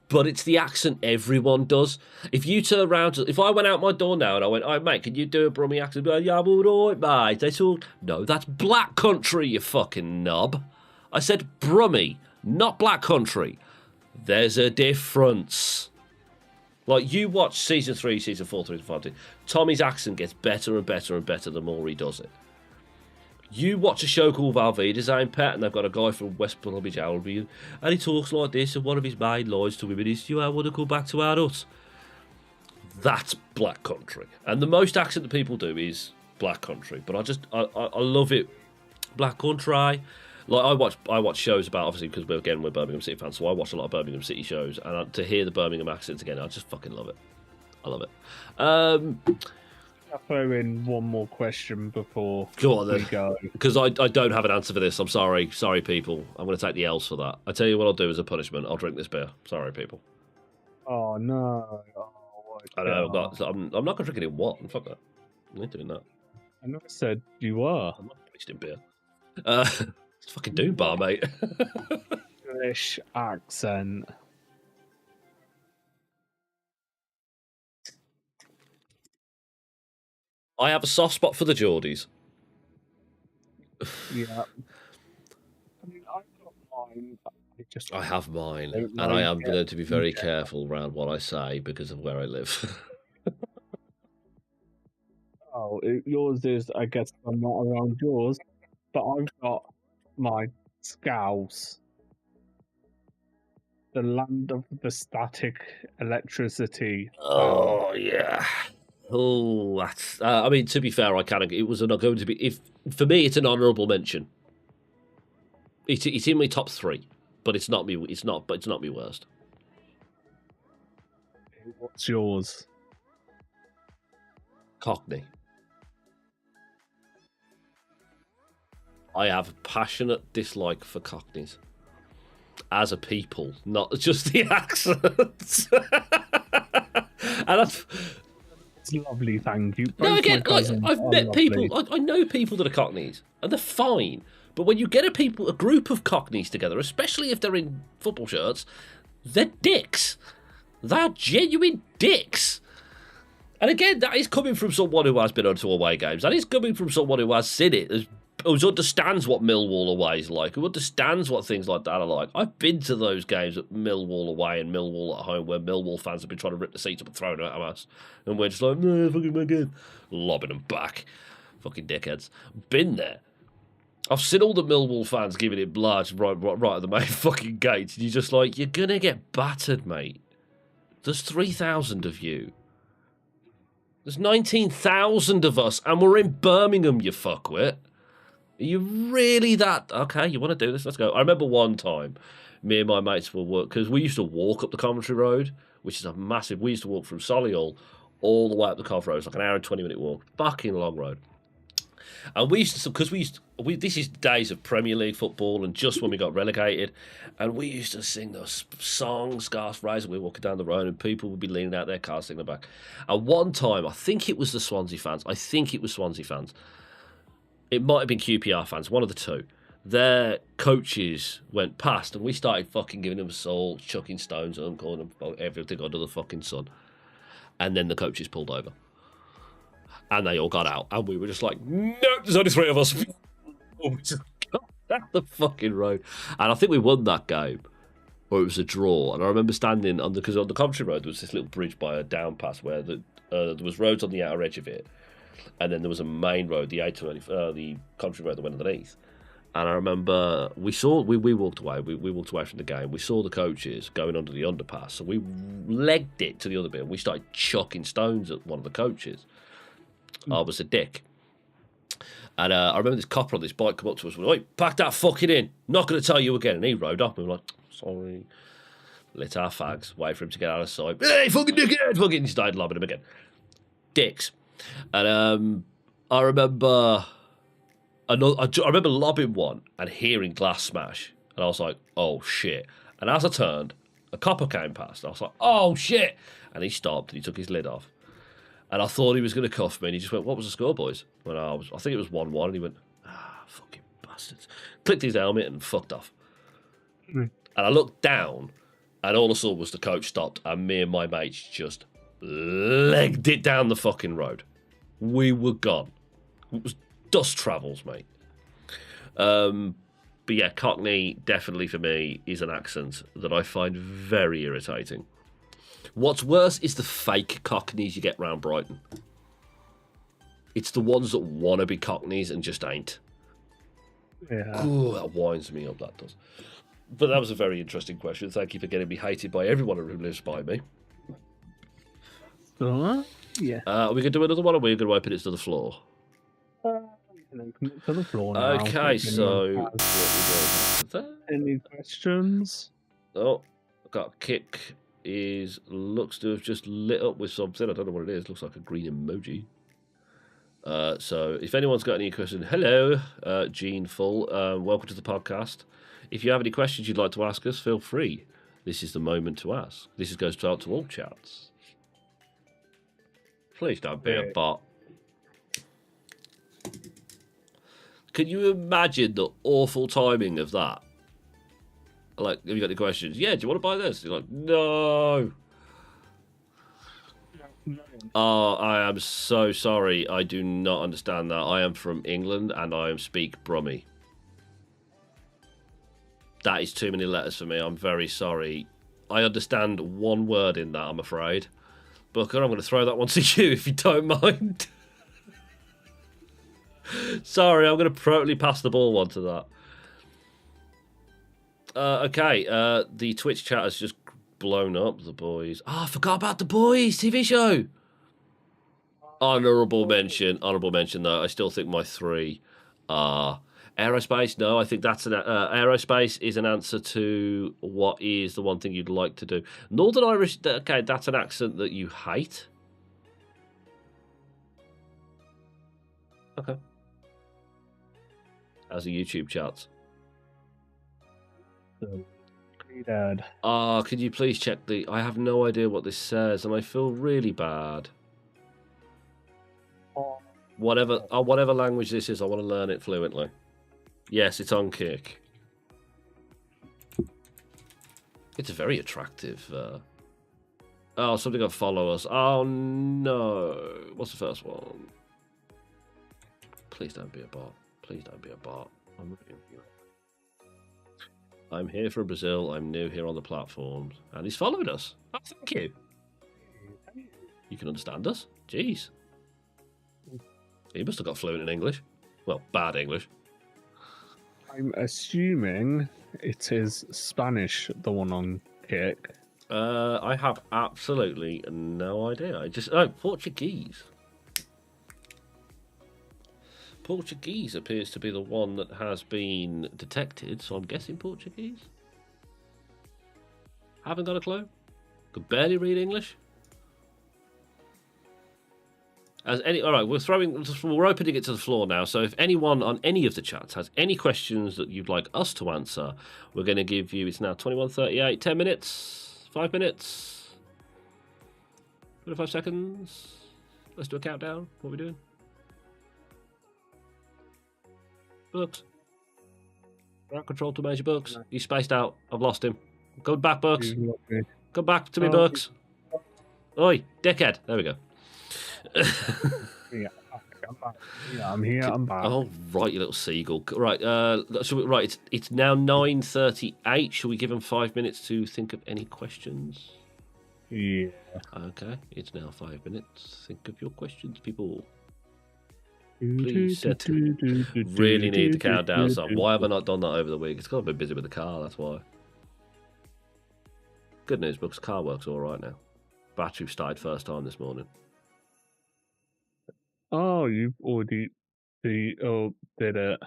But it's the accent everyone does. If you turn around, if I went out my door now and I went, "All right, mate, can you do a Brummie accent?" Like, "Yeah, I'm all right, mate." They talk, "No, that's Black Country, you fucking knob." I said Brummie, not Black Country. There's a difference. Like, you watch season 3, season 4, season 5, Tommy's accent gets better and better and better the more he does it. You watch a show called Valvida's Aim Pet, and they've got a guy from West Bromwich Albion, and he talks like this, and one of his main lines to women is, "You want to go back to our hut?" That's Black Country. And the most accent that people do is Black Country. But I love it. Black Country. Like, I watch shows about, obviously, because we're Birmingham City fans, so I watch a lot of Birmingham City shows, and to hear the Birmingham accents again, I just fucking love it. I love it. I'll throw in one more question before Go on, we then. go. Because I don't have an answer for this. I'm sorry. Sorry, people. I'm going to take the L's for that. I tell you what I'll do as a punishment. I'll drink this beer. Sorry, people. Oh, no. Oh, I know. I'm not going to drink it in what? Fuck that. I'm not doing that. I never said you are. I'm not wasting beer. It's fucking Doom Bar, mate. English accent. I have a soft spot for the Geordies. Yeah. I mean, I've got mine. I have mine, don't and I am like going to be very yeah. careful around what I say because of where I live. Oh, yours is, I guess I'm not around yours, but I've got my Scouse. The land of the static electricity. Oh, yeah. Oh, that's. I mean, to be fair, it was not going to be. If for me, it's an honourable mention. It's in my top 3, but it's not me. It's not me worst. What's yours? Cockney. I have a passionate dislike for Cockneys as a people, not just the accents. And that's. It's lovely, thank you. No, again, like, I've met lovely. people. I know people that are Cockneys, and they're fine. But when you get a group of Cockneys together, especially if they're in football shirts, they're dicks. They're genuine dicks. And again, that is coming from someone who has been onto away games. That is coming from someone who has seen it, who understands what Millwall away is like, who understands what things like that are like. I've been to those games at Millwall away and Millwall at home where Millwall fans have been trying to rip the seats up and throw them at us. And we're just like, "No, fucking my God," lobbing them back. Fucking dickheads. Been there. I've seen all the Millwall fans giving it blood right at the main fucking gates. And you're just like, you're going to get battered, mate. There's 3,000 of you. There's 19,000 of us, and we're in Birmingham, you fuckwit. Are you really that... Okay, you want to do this? Let's go. I remember one time, me and my mates were work... Because we used to walk up the Coventry Road, which is a massive... We used to walk from Solihull all the way up the Cov Road. It's like an hour and 20-minute walk. Fucking long road. And we used to... Because this is days of Premier League football and just when we got relegated. And we used to sing those songs, Scarce Razor. We were walking down the road and people would be leaning out their cars singing back. And one time, I think it was the Swansea fans. It might have been QPR fans, one of the two. Their coaches went past and we started fucking giving them salt, chucking stones at them, calling them everything under the fucking sun. And then the coaches pulled over. And they all got out. And we were just like, "No, there's only 3 of us." We just got down the fucking road. And I think we won that game. Or it was a draw. And I remember standing because on the Coventry Road there was this little bridge by a down pass where there was roads on the outer edge of it. And then there was a main road, the Coventry Road that went underneath. And I remember we walked away. We walked away from the game. We saw the coaches going under the underpass. So we legged it to the other bit. And we started chucking stones at one of the coaches. I was a dick. And I remember this copper on this bike come up to us and went, "Oi, pack that fucking in. Not going to tell you again." And he rode up and we were like, "Sorry." Lit our fags. Wait for him to get out of sight. "Hey, fucking dickhead!" Fucking started lobbing him again. Dicks. And I remember I remember lobbing one and hearing glass smash. And I was like, "Oh, shit." And as I turned, a copper came past. I was like, "Oh, shit." And he stopped and he took his lid off. And I thought he was going to cuff me, and he just went, "What was the score, boys?" When I think it was 1-1, and he went, "Ah, fucking bastards!" Clicked his helmet and fucked off. Mm. And I looked down, and all I saw was the coach stopped, and me and my mates just legged it down the fucking road. We were gone. It was dust travels, mate. But yeah, Cockney definitely for me is an accent that I find very irritating. What's worse is the fake Cockneys you get round Brighton. It's the ones that want to be Cockneys and just ain't. Yeah. Ooh, that winds me up, that does. But that was a very interesting question. Thank you for getting me hated by everyone who lives by me. Yeah. Are we going to do another one, or are we going to open it to the floor? To the floor now. Okay, If so anyone has any questions? Oh, I got kick. Looks to have just lit up with something. I don't know what it is. Looks like a green emoji. So if anyone's got any questions, hello, Gene Full. Welcome to the podcast. If you have any questions you'd like to ask us, feel free. This is the moment to ask. This goes out to all chats. Please don't be a bot. Can you imagine the awful timing of that? Like, have you got any questions? Yeah, do you want to buy this? You're like, no. Oh, I am so sorry. I do not understand that. I am from England and I speak Brummie. That is too many letters for me. I'm very sorry. I understand one word in that, I'm afraid. Booker, I'm going to throw that one to you if you don't mind. Sorry, I'm going to probably pass the ball on to that. Okay, the Twitch chat has just blown up. The Boys. I forgot about The Boys TV show. Honourable mention, though. I still think my three are Aerospace. No, I think that's Aerospace is an answer to what is the one thing you'd like to do. Northern Irish. Okay, that's an accent that you hate. Okay. As a YouTube chat. Dad. Could you please check the... I have no idea what this says, and I feel really bad. Whatever language this is, I want to learn it fluently. Yes, it's on Kick. It's a very attractive... Oh, somebody got to follow us. Oh, no. What's the first one? Please don't be a bot. Please don't be a bot. I'm here from Brazil. I'm new here on the platforms. And he's followed us. Oh, thank you. You can understand us? Jeez. He must have got fluent in English. Well, bad English. I'm assuming it is Spanish, the one on Kick. I have absolutely no idea. Oh, Portuguese. Portuguese appears to be the one that has been detected, so I'm guessing Portuguese. Haven't got a clue. Could barely read English. All right, we're opening it to the floor now. So if anyone on any of the chats has any questions that you'd like us to answer, we're going to give you. It's now 21:38. 10 minutes. 5 minutes. 25 seconds. Let's do a countdown. What are we doing? Books. Ground control to Major Books. He's spaced out. I've lost him. Go back, Books. Come back to me, Books. Oi, dickhead. There we go. Yeah, I'm here. I'm back. Oh, right, you little seagull. Right, it's now 9:38. Shall we give him 5 minutes to think of any questions? Yeah. Okay, it's now 5 minutes. Think of your questions, people. Please set. Really need the countdown song. Why have I not done that over the week? It's got to be busy with the car, that's why. Good news, Books. Car works all right now. Battery started first time this morning. Oh, you already did it.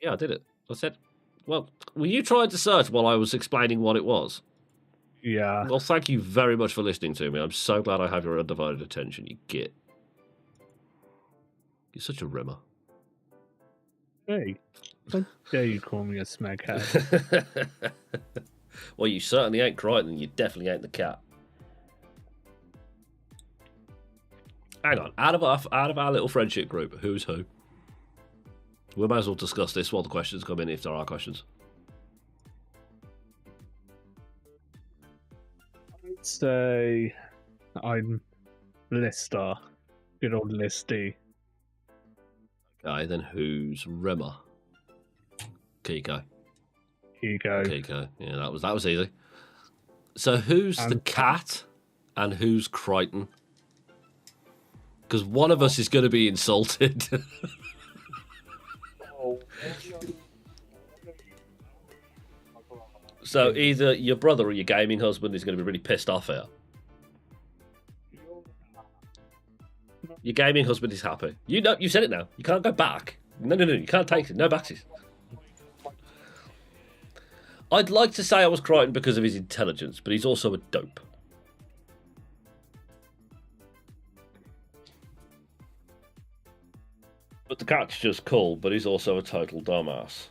Yeah, I did it. I said, well, were you trying to search while I was explaining what it was? Yeah. Well, thank you very much for listening to me. I'm so glad I have your undivided attention, you git. You're such a rimmer. Hey, how dare you call me a smeghead? Well, you certainly ain't Crichton, and you definitely ain't the cat. Hang on. Out of our little friendship group, who's who? We might as well discuss this while the questions come in, if there are questions. I'd say I'm Lister. Good old Listy. Okay, then who's Rimmer? Kiko. Hugo. Kiko. Yeah, that was easy. So who's the cat and who's Crichton? Because one of us is going to be insulted. So either your brother or your gaming husband is going to be really pissed off here. Your gaming husband is happy. You know, you said it now. You can't go back. No, you can't take it. No backsies. I'd like to say I was Crichton because of his intelligence, but he's also a dope. But the cat's just cool, but he's also a total dumbass.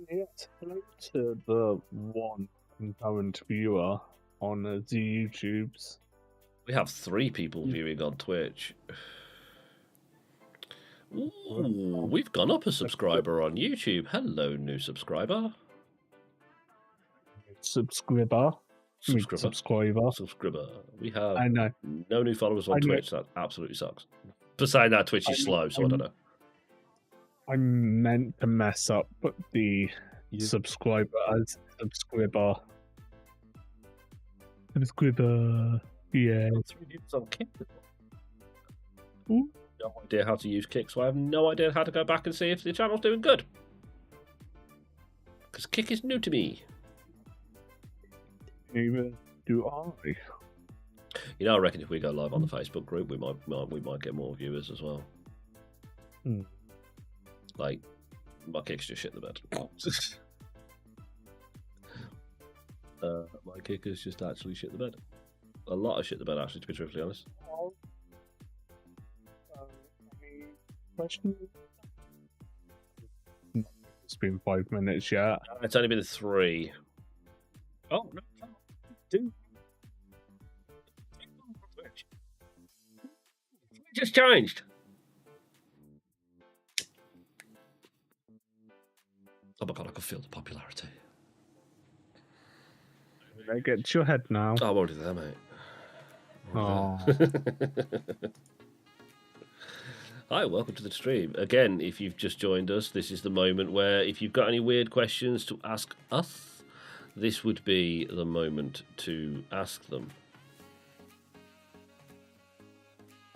Yes, hello to the one current viewer on the YouTubes. We have 3 people viewing on Twitch. Ooh, we've gone up a subscriber on YouTube. Hello, new subscriber. Subscriber. We have I know. No new followers on Twitch. That absolutely sucks. For saying that, Twitch is slow, so I don't know. I meant to mess up the subscriber as subscriber. Subscriber. Yeah. No idea how to use Kick, so I have no idea how to go back and see if the channel's doing good. Because Kick is new to me. Neither do I. You know, I reckon if we go live on the Facebook group, we might get more viewers as well. Like, my Kick's just shit the bed. My Kick is just actually shit the bed. A lot of shit the bed, actually, to be truthfully honest. Question? It's been 5 minutes yet. It's only been 3. Oh, no. 2. It just changed. Oh my god, I can feel the popularity. Get to your head now. Oh, I'm already there, mate. Oh. Hi, welcome to the stream. Again, if you've just joined us, this is the moment where if you've got any weird questions to ask us, this would be the moment to ask them.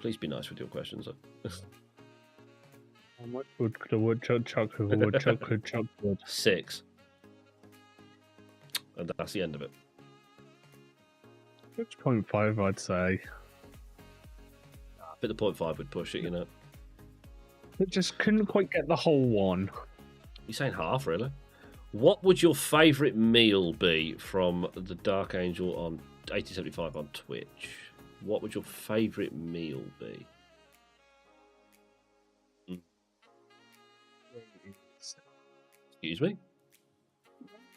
Please be nice with your questions, though. How much would the woodchuck chuck if a woodchuck could chuck wood? 6. And that's the end of it. 6.5, I'd say. But the 0.5 would push it, you know. It just couldn't quite get the whole one. You're saying half, really? What would your favourite meal be from the Dark Angel on 1875 on Twitch? What would your favourite meal be? Excuse me?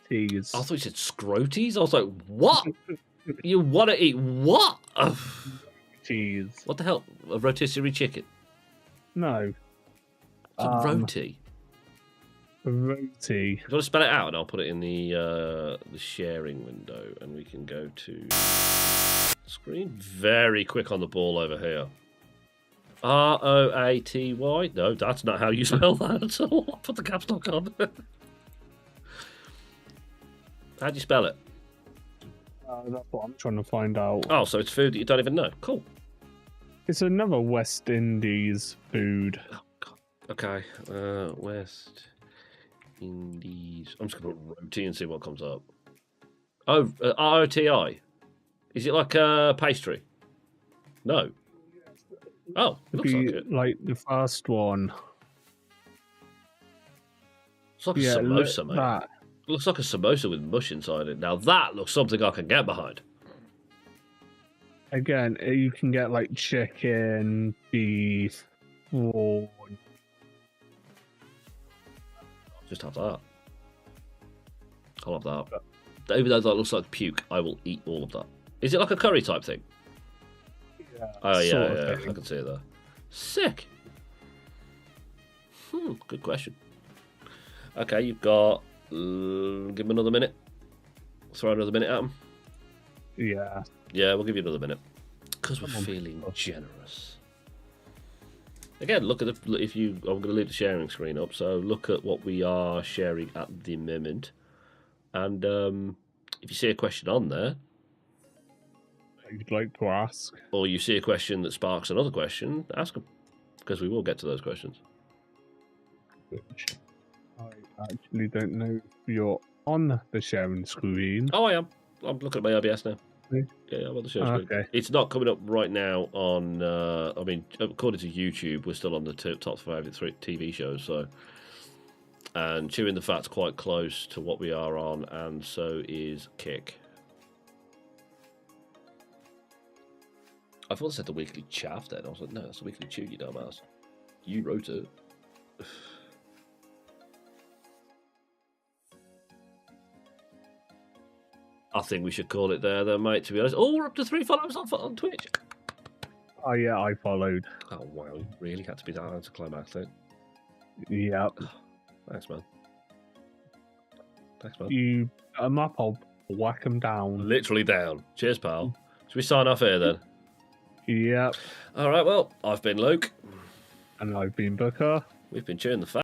Tease. I thought you said scroties. I was like, what? You want to eat what? Cheese. What the hell? A rotisserie chicken? No. It's a roti. Roti. You want to spell it out, and I'll put it in the sharing window, and we can go to screen. Very quick on the ball over here. Roaty. No, that's not how you spell that at all. I'll put the caps lock on. How do you spell it? That's what I'm trying to find out. Oh, so it's food that you don't even know. Cool. It's another West Indies food. Oh, God. Okay. West Indies. I'm just going to put roti and see what comes up. Oh, ROTI. Is it like a pastry? No. Oh, it looks like it. Like the first one. It's like a samosa, mate. That. It looks like a samosa with mush inside it. Now that looks something I can get behind. Again, you can get like chicken, beef, or Just have that. I'll have that. Even though that looks like puke, I will eat all of that. Is it like a curry type thing? Oh, yeah, sort of yeah, thing. I can see it there. Sick. Good question. Okay, you've got... give him another minute. Throw another minute at him. Yeah. Yeah, we'll give you another minute. Because we're Come on. feeling generous. Again, look at the... If you... I'm going to leave the sharing screen up, so look at what we are sharing at the moment. And if you see a question on there, You'd like to ask? or you see a question that sparks another question, ask them. Because we will get to those questions. Which I actually don't know if you're on the sharing screen. Oh, I am. I'm looking at my OBS now. Yeah. Yeah, I'm on the share screen. Okay. It's not coming up right now on... I mean, according to YouTube, we're still on the top 5 TV shows, so... And Chewing the Fat's quite close to what we are on, and so is Kick. I thought I said the Weekly Chaff then. I was like, no, that's the Weekly Chew, you dumbass. You wrote it. I think we should call it there, though, mate, to be honest. Oh, we're up to 3 followers on Twitch. Oh, yeah, I followed. Oh, wow. You really had to be that anticlimactic. Yep. Thanks, man. Thanks, man. You put 'em up, I'll whack 'em down. Literally down. Cheers, pal. Should we sign off here, then? Yep. All right, well, I've been Luke. And I've been Booker. We've been Chewing the Fat.